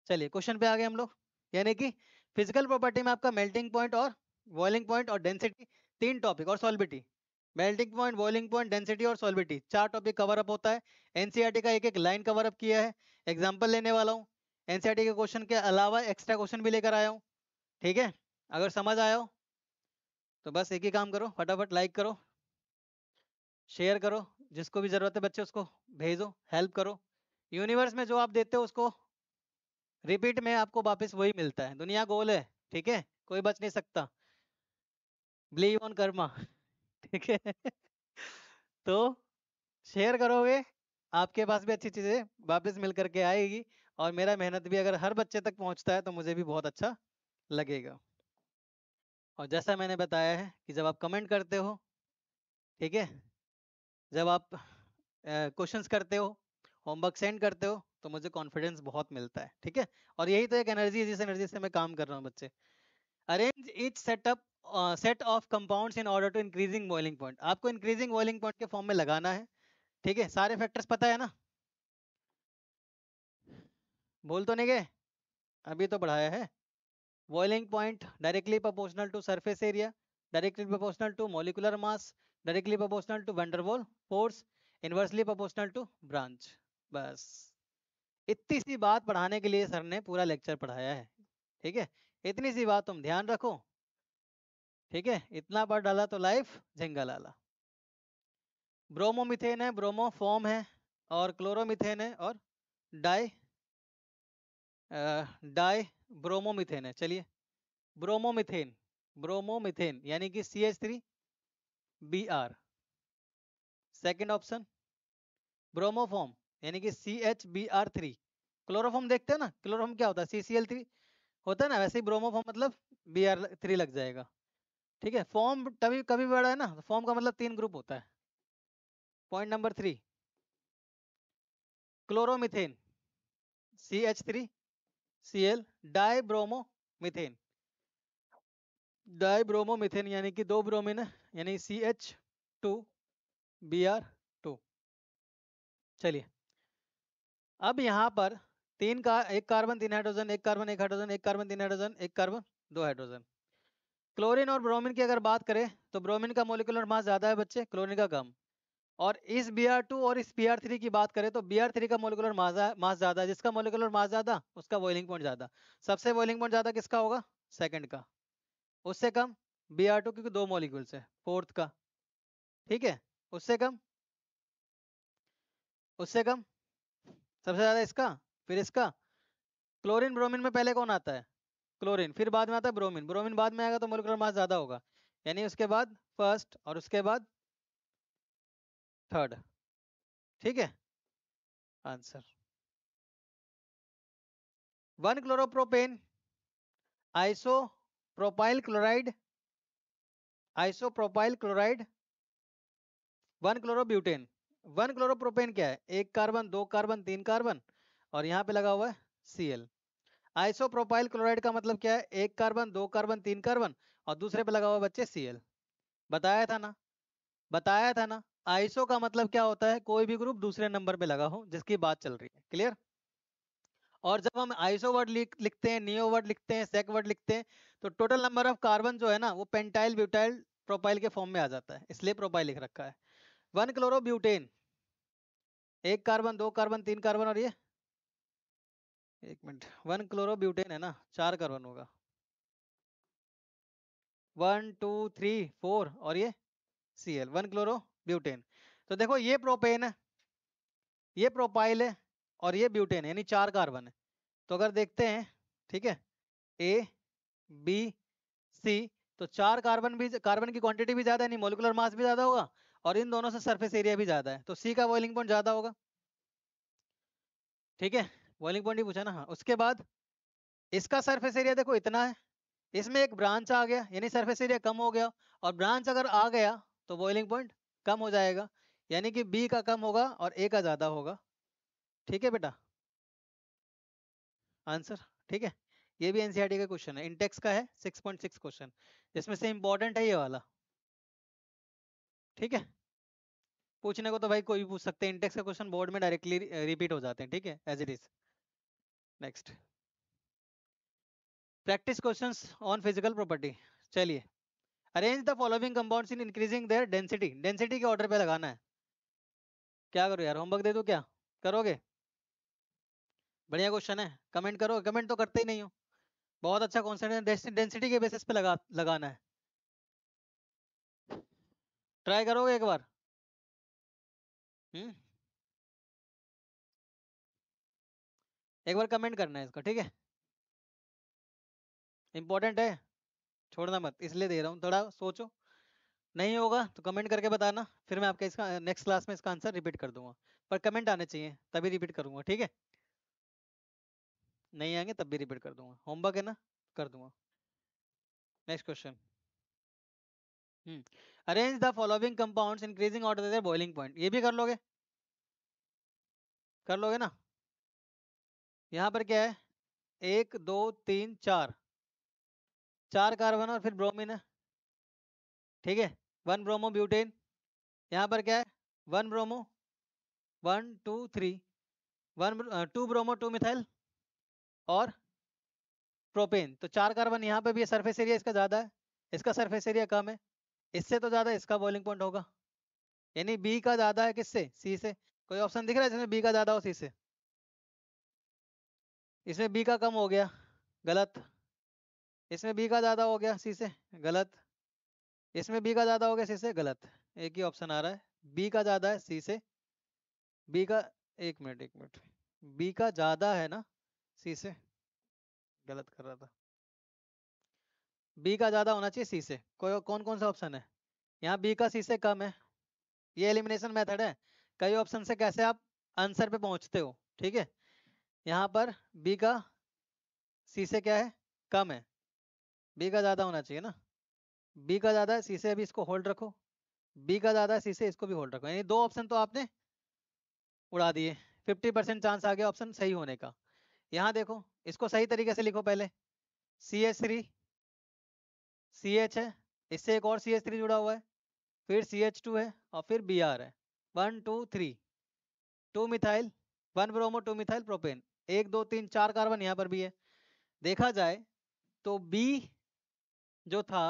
चलिए क्वेश्चन पे आ गए हम लोग। यानी कि फिजिकल प्रॉपर्टी में आपका मेल्टिंग पॉइंट और बॉइलिंग पॉइंट और डेंसिटी, तीन टॉपिक, और solubility, melting point, boiling point, density और सॉल्बिटी, 4 टॉपिक कवर अप होता है। एनसीईआरटी का एक एक लाइन कवर अप किया है। एग्जाम्पल लेने वाला हूँ, एनसीईआरटी के क्वेश्चन के अलावा एक्स्ट्रा क्वेश्चन भी लेकर आया हूँ। ठीक है, अगर समझ आया हो तो बस एक ही काम करो, फटाफट लाइक करो, शेयर करो, जिसको भी जरूरत है बच्चे उसको भेजो, हेल्प करो। यूनिवर्स में जो आप देते हो उसको रिपीट में आपको वापस वही मिलता है। दुनिया गोल है, ठीक है, कोई बच नहीं सकता। Believe on Karma. ठीक है। तो शेयर करोगे, आपके पास भी अच्छी चीजें वापस मिल करके आएगी, और मेरा मेहनत भी अगर हर बच्चे तक पहुंचता है तो मुझे भी बहुत अच्छा लगेगा। और जैसा मैंने बताया है कि जब आप कमेंट करते हो, ठीक है, जब आप क्वेश्चंस करते हो, होमवर्क सेंड करते हो, तो मुझे कॉन्फिडेंस बहुत मिलता है। ठीक है, और यही तो एक एनर्जी है जिस एनर्जी से मैं काम कर रहा हूँ बच्चे। Arrange each set of compounds in order to increasing boiling point. आपको इंक्रीजिंग बॉइलिंग पॉइंट के फॉर्म में लगाना है। ठीक है, सारे फैक्टर्स पता है ना, बोल तो नहीं गए, अभी तो बढ़ाया है। Boiling point directly proportional to surface area, directly proportional to molecular mass, directly proportional to van der Waals force, inversely proportional to branch. बस इतनी सी बात पढ़ाने के लिए सर ने पूरा लेक्चर पढ़ाया है। ठीक है, इतनी सी बात तुम ध्यान रखो। ठीक है, इतना पढ़ डाला तो लाइफ झिंगा लाला। ब्रोमोमिथेन है, ब्रोमो फॉर्म है, और क्लोरोमिथेन है, और डाई डाई ब्रोमोमिथेन है। चलिए, ब्रोमोमिथेन, ब्रोमोमिथेन यानी कि CH3Br। सेकंड ऑप्शन ब्रोमोफॉर्म यानी कि CHBr3। क्लोरोफॉर्म देखते हैं ना, क्लोरोफॉर्म क्या होता है, CCl3 होता है ना, वैसे ही ब्रोमोफॉर्म मतलब Br3 लग जाएगा। ठीक है, फॉर्म तभी कभी बड़ा है ना, फॉर्म का मतलब 3 ग्रुप होता है। Point number 3, chloromethane CH3Cl डाईब्रोमोमिथेन। डाईब्रोमोमिथेन यानी कि 2 ब्रोमीन है, यानी CH2Br2। चलिए, अब यहाँ पर तीन का एक कार्बन 3 हाइड्रोजन, एक कार्बन 1 हाइड्रोजन, एक कार्बन 3 हाइड्रोजन, एक कार्बन 2 हाइड्रोजन। क्लोरीन और ब्रोमीन की अगर बात करें तो ब्रोमीन का मोलिकुलर मास ज्यादा है बच्चे, क्लोरीन का कम। और इस Br2 और इस Br3 की बात करें तो Br3 का मोलिकुलर मास ज्यादा है, जिसका मोलिकुलर मास ज्यादा उसका बॉइलिंग पॉइंट ज्यादा। सबसे बॉइलिंग पॉइंट ज्यादा किसका होगा, सेकंड का। उससे कम Br2 क्योंकि 2 मॉलिक्यूल्स है, फोर्थ का। ठीक है, उससे कम, उससे कम, सबसे ज्यादा इसका, फिर इसका। क्लोरीन ब्रोमीन में पहले कौन आता है, क्लोरीन, फिर बाद में आता है ब्रोमीन, ब्रोमीन बाद में आएगा तो मोलिकुलर मास ज्यादा होगा, यानी उसके बाद फर्स्ट और उसके बाद थर्ड। ठीक है, answer 1 chloropropane, isopropyl chloride, isopropyl chloride, 1 chlorobutane. 1 chloropropane क्या है, एक कार्बन, 2 कार्बन, 3 कार्बन, और यहाँ पे लगा हुआ है Cl। आइसोप्रोपाइल क्लोराइड का मतलब क्या है, एक कार्बन, 2 कार्बन, 3 कार्बन, और दूसरे पे लगा हुआ बच्चे Cl। बताया था ना, बताया था ना। आइसो का मतलब क्या होता है, कोई भी ग्रुप दूसरे नंबर पे लगा हो, जिसकी बात चल रही है। क्लियर। और जब हम आइसो वर्ड लिखते हैं, नियो वर्ड लिखते हैं, सेक वर्ड लिखते हैं, तो टोटल नंबर ऑफ कार्बन जो है ना वो पेंटाइल ब्यूटाइल प्रोपाइल के फॉर्म में आ जाता है, इसलिए प्रोपाइल लिख रखा है। 1 क्लोरोब्यूटेन, एक कार्बन, 2 कार्बन, 3 कार्बन, और ये एक मिनट, 1 क्लोरोब्यूटेन है ना, 4 कार्बन होगा, 1 2 3 4, और ये Cl, 1 क्लोरोब्यूटेन। तो देखो ये प्रोपेन है, ये प्रोपाइल है, और ये ब्यूटेन है, यानी 4 कार्बन है। तो अगर देखते हैं, ठीक है, ए बी सी, तो 4 कार्बन भी, कार्बन की क्वांटिटी भी ज्यादा है, नहीं मोलिकुलर मास भी ज्यादा होगा, और इन दोनों से सरफेस एरिया भी ज्यादा है, तो सी का बॉइलिंग पॉइंट ज्यादा होगा। ठीक है, बॉइलिंग पॉइंट ही पूछा ना। हाँ, उसके बाद इसका सरफेस एरिया देखो इतना है, इसमें एक ब्रांच आ गया यानी सरफेस एरिया कम हो गया, और ब्रांच अगर आ गया तो बॉइलिंग पॉइंट कम हो जाएगा, यानी कि बी का कम होगा और ए का ज्यादा होगा। ठीक है बेटा, आंसर। ठीक है, ये भी एनसीईआरटी का क्वेश्चन है, इंटेक्स का है, 6.6 क्वेश्चन, जिसमें से इंपॉर्टेंट है ये वाला। ठीक है, पूछने को तो भाई कोई भी पूछ सकते हैं, इंटेक्स का क्वेश्चन बोर्ड में डायरेक्टली रिपीट हो जाते हैं। ठीक है, as it is. Next, practice questions on physical property. चलिए, arrange the following compounds in increasing their density, density के ऑर्डर पे लगाना है। क्या करो यार, होमवर्क दे दो क्या, करोगे? बढ़िया क्वेश्चन है, कमेंट करो, कमेंट तो करते ही नहीं हो। बहुत अच्छा कॉन्सेप्ट है, डेंसिटी के बेसिस पे लगाना है। ट्राई करोगे एक बार? हम्म, एक बार कमेंट करना है इसका, ठीक है? इंपॉर्टेंट है, छोड़ना मत, इसलिए दे रहा हूँ, थोड़ा सोचो। नहीं होगा तो कमेंट करके बताना, फिर मैं आपका इसका नेक्स्ट क्लास में इसका आंसर रिपीट कर दूंगा। पर कमेंट आने चाहिए तभी रिपीट करूंगा, ठीक है? नहीं आएंगे तब भी रिपीट कर दूंगा, होमवर्क है ना, कर दूंगा। Next question. Arrange the following compounds increasing order there boiling point, ये भी कर लोगे? कर लोगे ना? यहाँ पर क्या है, 1 2 3 4, 4 कार्बन और फिर ब्रोमीन है, ठीक है? 1 ब्रोमो ब्यूटेन। यहाँ पर क्या है, 1 ब्रोमो, 1 2 3, 2 ब्रोमो 2 मिथाइल और प्रोपेन। तो 4 कार्बन यहाँ पे भी है, सरफेस एरिया इसका ज्यादा है, इसका सरफेस एरिया कम है, इससे तो ज्यादा इसका बॉइलिंग पॉइंट होगा। यानी बी का ज्यादा है किससे, सी से। कोई ऑप्शन दिख रहा है जिसमें बी का ज्यादा हो सी से? इसमें बी का कम हो गया, गलत। इसमें बी का ज्यादा हो गया सी से, गलत। इसमें बी का ज्यादा हो गया सी से, गलत। एक ही ऑप्शन आ रहा है, बी का ज्यादा है सी से, बी का, एक मिनट, बी का ज्यादा है ना सी से, गलत कर रहा था। बी का ज्यादा होना चाहिए सी से। कोई कौन कौन सा ऑप्शन है? यहाँ बी का सी से कम है, ये एलिमिनेशन मेथड है। कई ऑप्शन से कैसे आप आंसर पे पहुंचते हो, ठीक है? यहाँ पर बी का सी से क्या है, कम है, बी का ज्यादा होना चाहिए ना। बी का ज्यादा है सी से, अभी इसको होल्ड रखो। बी का ज्यादा है सी से, इसको भी होल्ड रखो, यानी 2 ऑप्शन तो आपने उड़ा दिए। 50% चांस आ गया ऑप्शन सही होने का। यहाँ देखो, इसको सही तरीके से लिखो पहले। CH3, CH है, इससे एक और CH3 जुड़ा हुआ है, फिर CH2 है और फिर Br है। 1 2 3, 2 methyl, 1 bromo 2 methyl propane. 1 2 3 4 carbon यहाँ पर भी है। देखा जाए तो बी जो था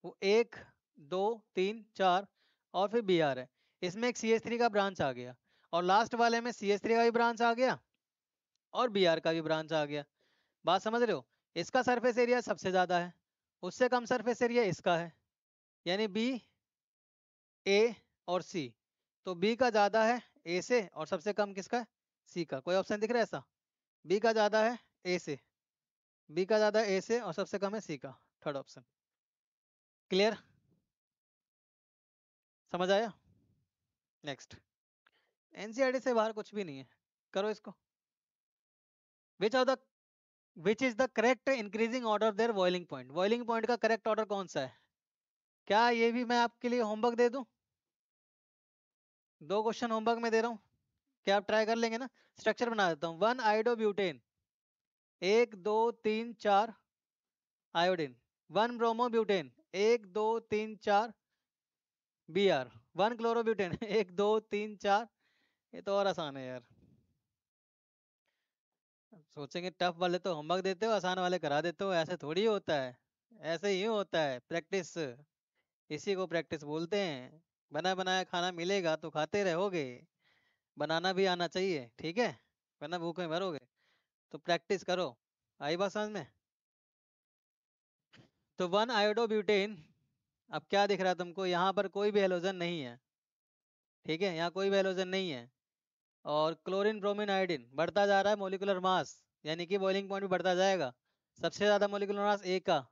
वो 1 2 3 4 और फिर Br है। इसमें एक CH3 का ब्रांच आ गया, और लास्ट वाले में CH3 का भी ब्रांच आ गया और Br का भी ब्रांच आ गया। बात समझ रहे हो? इसका सरफेस एरिया सबसे ज्यादा है, उससे कम सरफेस एरिया इसका है, यानी बी, ए और सी। तो बी का ज्यादा है ए से और सबसे कम किसका है, सी का। कोई ऑप्शन दिख रहा है ऐसा? बी का ज्यादा है ए से, बी का ज्यादा है ए से और सबसे कम है सी का, थर्ड ऑप्शन। क्लियर? समझ आया? नेक्स्ट। एनसीईआरटी से बाहर कुछ भी नहीं है, करो इसको। विच of the which is the correct increasing order there boiling point, boiling point का करेक्ट ऑर्डर कौन सा है? क्या ये भी मैं आपके लिए होमवर्क दे दूं? 2 क्वेश्चन होमवर्क में दे रहा हूँ, क्या आप ट्राई कर लेंगे ना? स्ट्रक्चर बना देता हूँ। 1 iodobutane, 1 2 3 4 iodine. 1 bromobutane, 1 2 3 4 Br। 1 chlorobutane, 1 2 3 4। ये तो और आसान है यार। सोचेंगे टफ वाले तो होमवर्क देते हो, आसान वाले करा देते हो, ऐसे थोड़ी होता है। ऐसे ही होता है, प्रैक्टिस, इसी को प्रैक्टिस बोलते हैं। बना बनाया खाना मिलेगा तो खाते रहोगे, बनाना भी आना चाहिए, ठीक है? वरना भूखे मरोगे। तो प्रैक्टिस करो। आई बात समझ में? तो 1 आयोडोब्यूटेन, अब क्या दिख रहा है तुमको, यहाँ पर कोई भी हेलोजन नहीं है, ठीक है? यहाँ कोई भी हेलोजन नहीं है। और क्लोरीन ब्रोमीन आयोडीन बढ़ता जा रहा है मोलिकुलर मास, यानी कि बॉइलिंग पॉइंट भी बढ़ता जाएगा। सबसे ज्यादा मोलिकुलर मास ए का,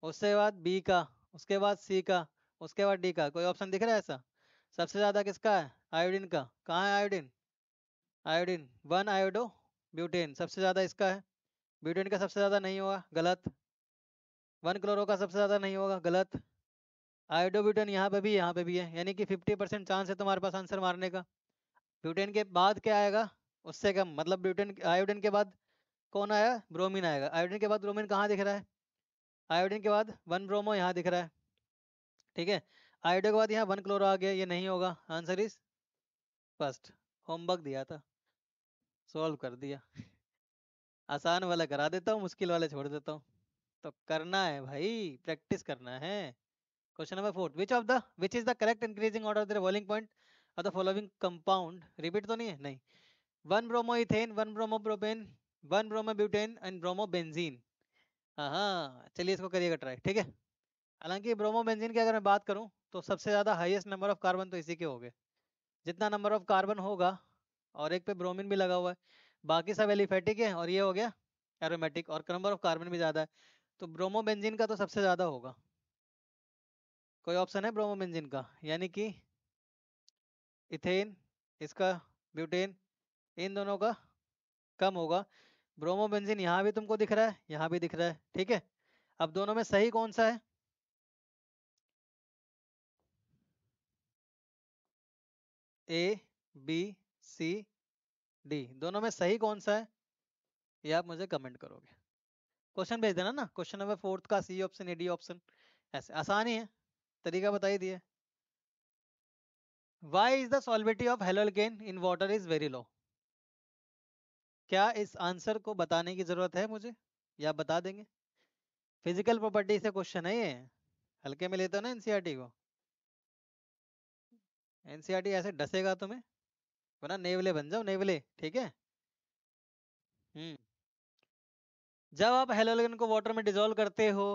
उसके बाद बी का, उसके बाद सी का, उसके बाद डी का। कोई ऑप्शन दिख रहा है ऐसा? सबसे ज्यादा किसका है, आयोडीन का। कहाँ है आयोडीन? आयोडीन 1 आयोडो ब्यूटेन सबसे ज्यादा इसका है। ब्यूटेन का सबसे ज्यादा नहीं होगा, गलत। 1 क्लोरो का सबसे ज्यादा नहीं होगा, गलत। आयोडोब्यूटेन यहाँ पे भी है, यानी कि 50% चांस है तुम्हारे पास आंसर मारने का। ब्यूटेन के बाद क्या आएगा, उससे कम, मतलब ब्यूटेन, आयोडीन के बाद कौन आया, ब्रोमीन आएगा। आयोडीन के बाद ब्रोमीन कहाँ दिख रहा है, आयोडीन के बाद 1 ब्रोमो यहाँ दिख रहा है, ठीक है? आयोडो के बाद यहाँ 1 क्लोरो आ गया, ये नहीं होगा, आंसर इज फर्स्ट। होमवर्क दिया था, सॉल्व कर दिया। आसान वाला करा देता हूँ, मुश्किल वाले छोड़ देता हूँ। तो करना है भाई, प्रैक्टिस करना है। Question number 4, which is the correct increasing order of the boiling point of the following compound? Repeat तो नहीं है? नहीं। 1 bromo ethane, 1 bromo propane, 1 bromo butane and bromo benzene. हाँ, चलिए इसको करिएगा ट्राई, ठीक है। हालांकि ब्रोमो बेंजीन की अगर मैं बात करूं तो सबसे ज्यादा हाईएस्ट नंबर ऑफ कार्बन तो इसी के हो गए। जितना नंबर ऑफ कार्बन होगा, और एक पे ब्रोमीन भी लगा हुआ है, बाकी सब एलिफेटिक है और ये हो गया एरोमेटिक, और नंबर ऑफ कार्बन भी ज्यादा है, तो ब्रोमो बेंजीन का तो सबसे ज्यादा होगा। कोई ऑप्शन है ब्रोमो बेंजीन का? यानी कि इथेन, इसका ब्यूटेन, इन दोनों का कम होगा। ब्रोमो बेंजीन यहाँ भी तुमको दिख रहा है, यहाँ भी दिख रहा है, ठीक है। अब दोनों में सही कौन सा है? ए, बी, सी, डी, दोनों में सही कौन सा है? ये आप मुझे कमेंट करोगे। क्वेश्चन भेज देना ना, क्वेश्चन नंबर 4 का C option, A D option, ऐसे आसान ही है, तरीका बता ही दिया। Why is the solubility of haloalkane in water is very low? क्या इस आंसर को बताने की जरूरत है मुझे, या आप बता देंगे? फिजिकल प्रॉपर्टी से क्वेश्चन है ये, हल्के में लेते हो ना एनसीईआरटी को। एनसीईआरटी ऐसे डसेगा तुम्हें, वरना नेवले बन जाओ, नेवले, ठीक है। हम्म। जब आप हेलोजन को वाटर में डिसॉल्व करते हो,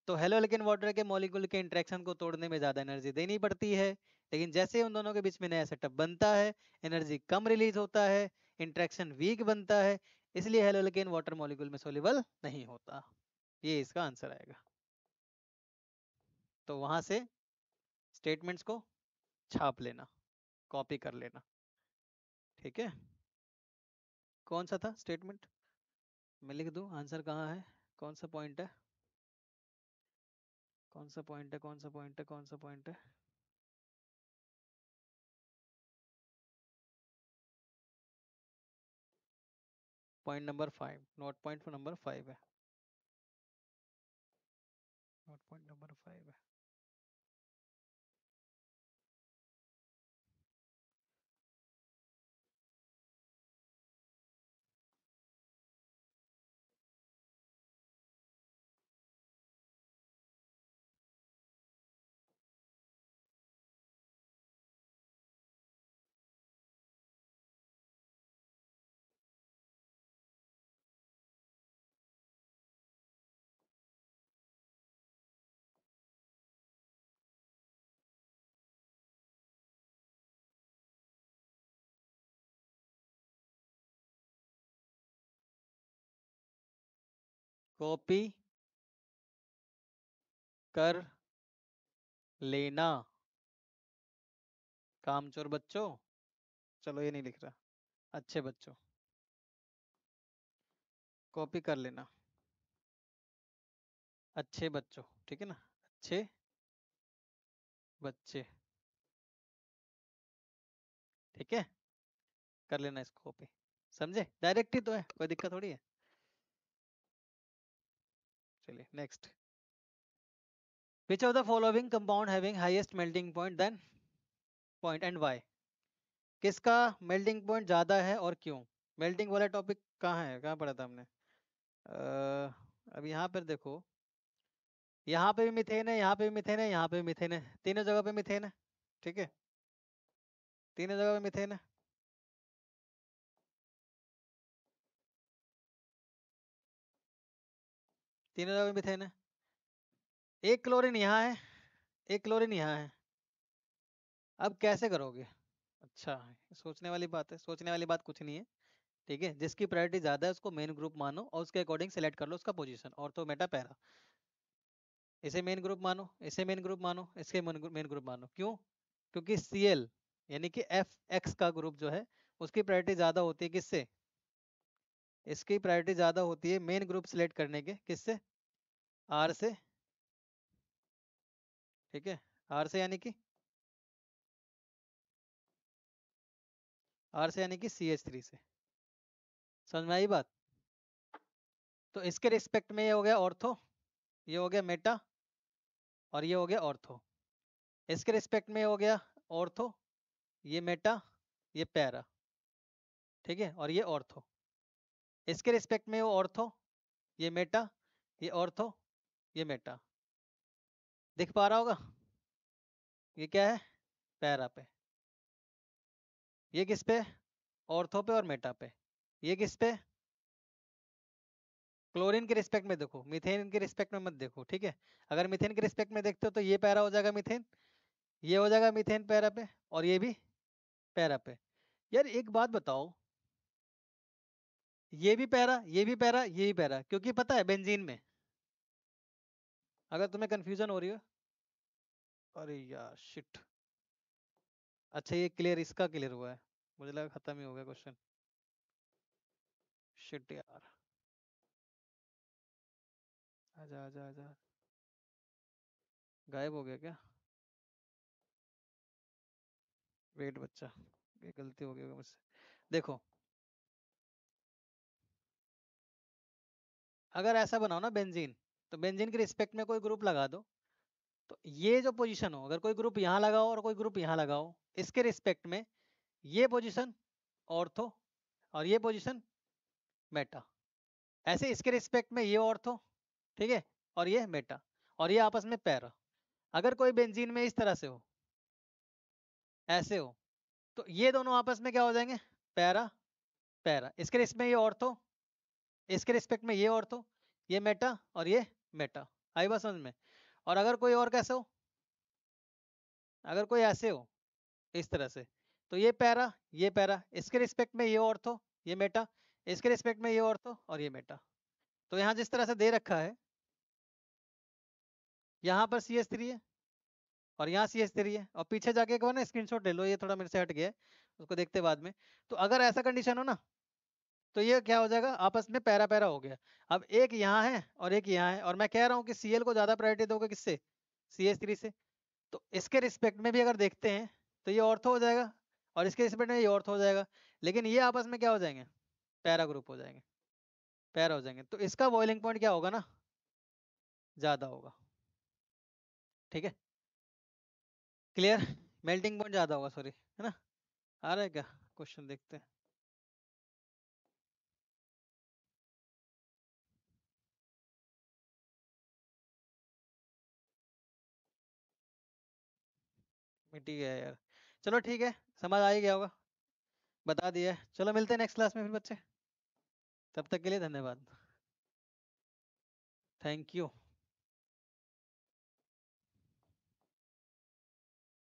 तो हेलोजन वाटर के मॉलिक्यूल के इंटरेक्शन को तोड़ने में ज्यादा एनर्जी देनी पड़ती है, लेकिन जैसे ही उन दोनों के बीच में नया सेटअप बनता है, एनर्जी कम रिलीज होता है, इंटरेक्शन वीक बनता है, इसलिए हेलोजन वाटर मॉलिक्यूल में सोल्यूबल नहीं होता। ये इसका आंसर आएगा। तो वहां से स्टेटमेंट्स को छाप लेना, कॉपी कर लेना, ठीक है। कौन सा था स्टेटमेंट? मैं लिख दूं आंसर कहाँ है, कौन सा पॉइंट है, कौन सा पॉइंट है, कौन सा पॉइंट है, कौन सा पॉइंट है? Point number 5, note point number 5 है, नोट पॉइंट नंबर 5 है। कॉपी कर लेना, कामचोर बच्चों। चलो ये नहीं लिख रहा, अच्छे बच्चों, कॉपी कर लेना, अच्छे बच्चों, ठीक है ना, अच्छे बच्चे, ठीक है, कर लेना इसको कॉपी। समझे? डायरेक्ट ही तो है, कोई दिक्कत थोड़ी है। चलिए next. Which of the following compound having highest melting point then point and why? किसका मेल्टिंग पॉइंट ज्यादा है और क्यों? मेल्टिंग वाला टॉपिक कहाँ है, कहाँ पढ़ा था हमने? अब यहाँ पर देखो, यहाँ पे भी मिथेन है, यहाँ पे भी मिथेन है, यहाँ पे भी मिथेन है, तीनों जगह पे मिथेन है, ठीक है, तीनों जगह पे मिथेन है। तीनों जगह पे मिथेन है। एक क्लोरीन यहाँ है, एक क्लोरीन यहाँ है, अब कैसे करोगे? अच्छा, सोचने वाली बात है, सोचने वाली बात कुछ नहीं है, ठीक है। जिसकी प्रायोरिटी ज्यादा है उसको मेन ग्रुप मानो और उसके अकॉर्डिंग सेलेक्ट कर लो उसका पोजीशन, और तो मेटा पैरा, इसे मेन ग्रुप मानो, इसे मेन ग्रुप मानो, इसके मेन ग्रुप मानो। क्यों? क्योंकि Cl यानी कि Fx का ग्रुप जो है, उसकी प्रायोरिटी ज्यादा होती है किससे? इसकी प्रायोरिटी ज्यादा होती है मेन ग्रुप सिलेक्ट करने के, किससे? आर से, ठीक है, आर से यानी कि, आर से यानी कि CH3 से। समझ में आई बात? तो इसके रिस्पेक्ट में ये हो गया ऑर्थो, ये हो गया मेटा, और ये हो गया ऑर्थो। इसके रिस्पेक्ट में ये हो गया ऑर्थो, ये मेटा, ये पैरा, ठीक है, और ये ऑर्थो। इसके रिस्पेक्ट में वो ऑर्थो, ये मेटा, ये ऑर्थो, ये मेटा। दिख पा रहा होगा? ये क्या है? पैरा पे। ये किस पे? ऑर्थो पे और मेटा पे। ये किस पे? क्लोरीन के रिस्पेक्ट में देखो, मीथेन के रिस्पेक्ट में मत देखो, ठीक है? अगर मीथेन के रिस्पेक्ट में देखते हो तो ये पैरा हो जाएगा मीथेन, ये हो जाएगा मीथेन पैरा पे, और ये भी पैरा पे। यार एक बात बताओ, ये भी पैरा, ये भी पैरा, ये भी पैरा, क्योंकि पता है बेंजीन में, अगर तुम्हें कंफ्यूजन हो रही हो, अरे यार शिट। अच्छा ये क्लियर, इसका क्लियर हुआ है, मुझे लगा खत्म ही हो गया क्वेश्चन। शिट यार। आजा आजा आजा। गायब हो गया क्या? वेट बच्चा, ये गलती हो गई होगी मुझसे। देखो, अगर ऐसा बनाओ ना बेंजीन, तो बेंजीन के रिस्पेक्ट में कोई ग्रुप लगा दो, तो ये जो पोजीशन हो, अगर कोई ग्रुप यहाँ लगाओ और कोई ग्रुप यहाँ लगाओ, इसके रिस्पेक्ट में ये पोजीशन ऑर्थो और ये पोजीशन मेटा। ऐसे इसके रिस्पेक्ट में ये ऑर्थो, ठीक है, और ये मेटा, और ये आपस में पैरा। अगर कोई बेंजीन में इस तरह से हो, ऐसे हो, तो ये दोनों आपस में क्या हो जाएंगे? Para para. इसके रिस्पेक्ट में ये ऑर्थो, इसके रिस्पेक्ट में ये ऑर्थो, ये मेटा और ये मेटा। आई बात समझ में? और अगर कोई और कैसे हो, अगर कोई ऐसे हो इस तरह से, तो ये पैरा, इसके रिस्पेक्ट में ये ऑर्थो, ये मेटा, इसके रिस्पेक्ट में ये ऑर्थो और ये मेटा। तो यहाँ जिस तरह से दे रखा है, यहाँ पर CH3 है और यहाँ CH3 है, और पीछे जाके एक बार ना स्क्रीनशॉट ले लो, ये थोड़ा मेरे से हट गया है, उसको देखते बाद में। तो अगर ऐसा कंडीशन हो ना, तो ये क्या हो जाएगा? आपस में पैरा पैरा हो गया। अब एक यहाँ है और एक यहाँ है, और मैं कह रहा हूँ कि Cl को ज्यादा प्रायोरिटी दोगे किससे? CH3 से। तो इसके रिस्पेक्ट में भी अगर देखते हैं, तो ये ऑर्थो हो जाएगा, और इसके रिस्पेक्ट में ये ऑर्थो हो जाएगा, लेकिन ये आपस में क्या हो जाएंगे? पैरा ग्रुप हो जाएंगे, पैरा हो जाएंगे। तो इसका बॉइलिंग पॉइंट क्या होगा ना? ज्यादा होगा, ठीक है? क्लियर? मेल्टिंग पॉइंट ज्यादा होगा, सॉरी, है ना? आ रहा है क्या? क्वेश्चन देखते हैं। मिट ही गया यार। चलो ठीक है, समझ आ ही गया होगा, बता दिया है। चलो मिलते हैं नेक्स्ट क्लास में फिर बच्चे, तब तक के लिए धन्यवाद। Thank you.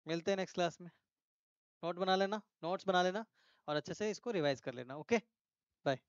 मिलते हैं नेक्स्ट क्लास में। नोट बना लेना, नोट्स बना लेना, और अच्छे से इसको रिवाइज कर लेना। Okay, bye.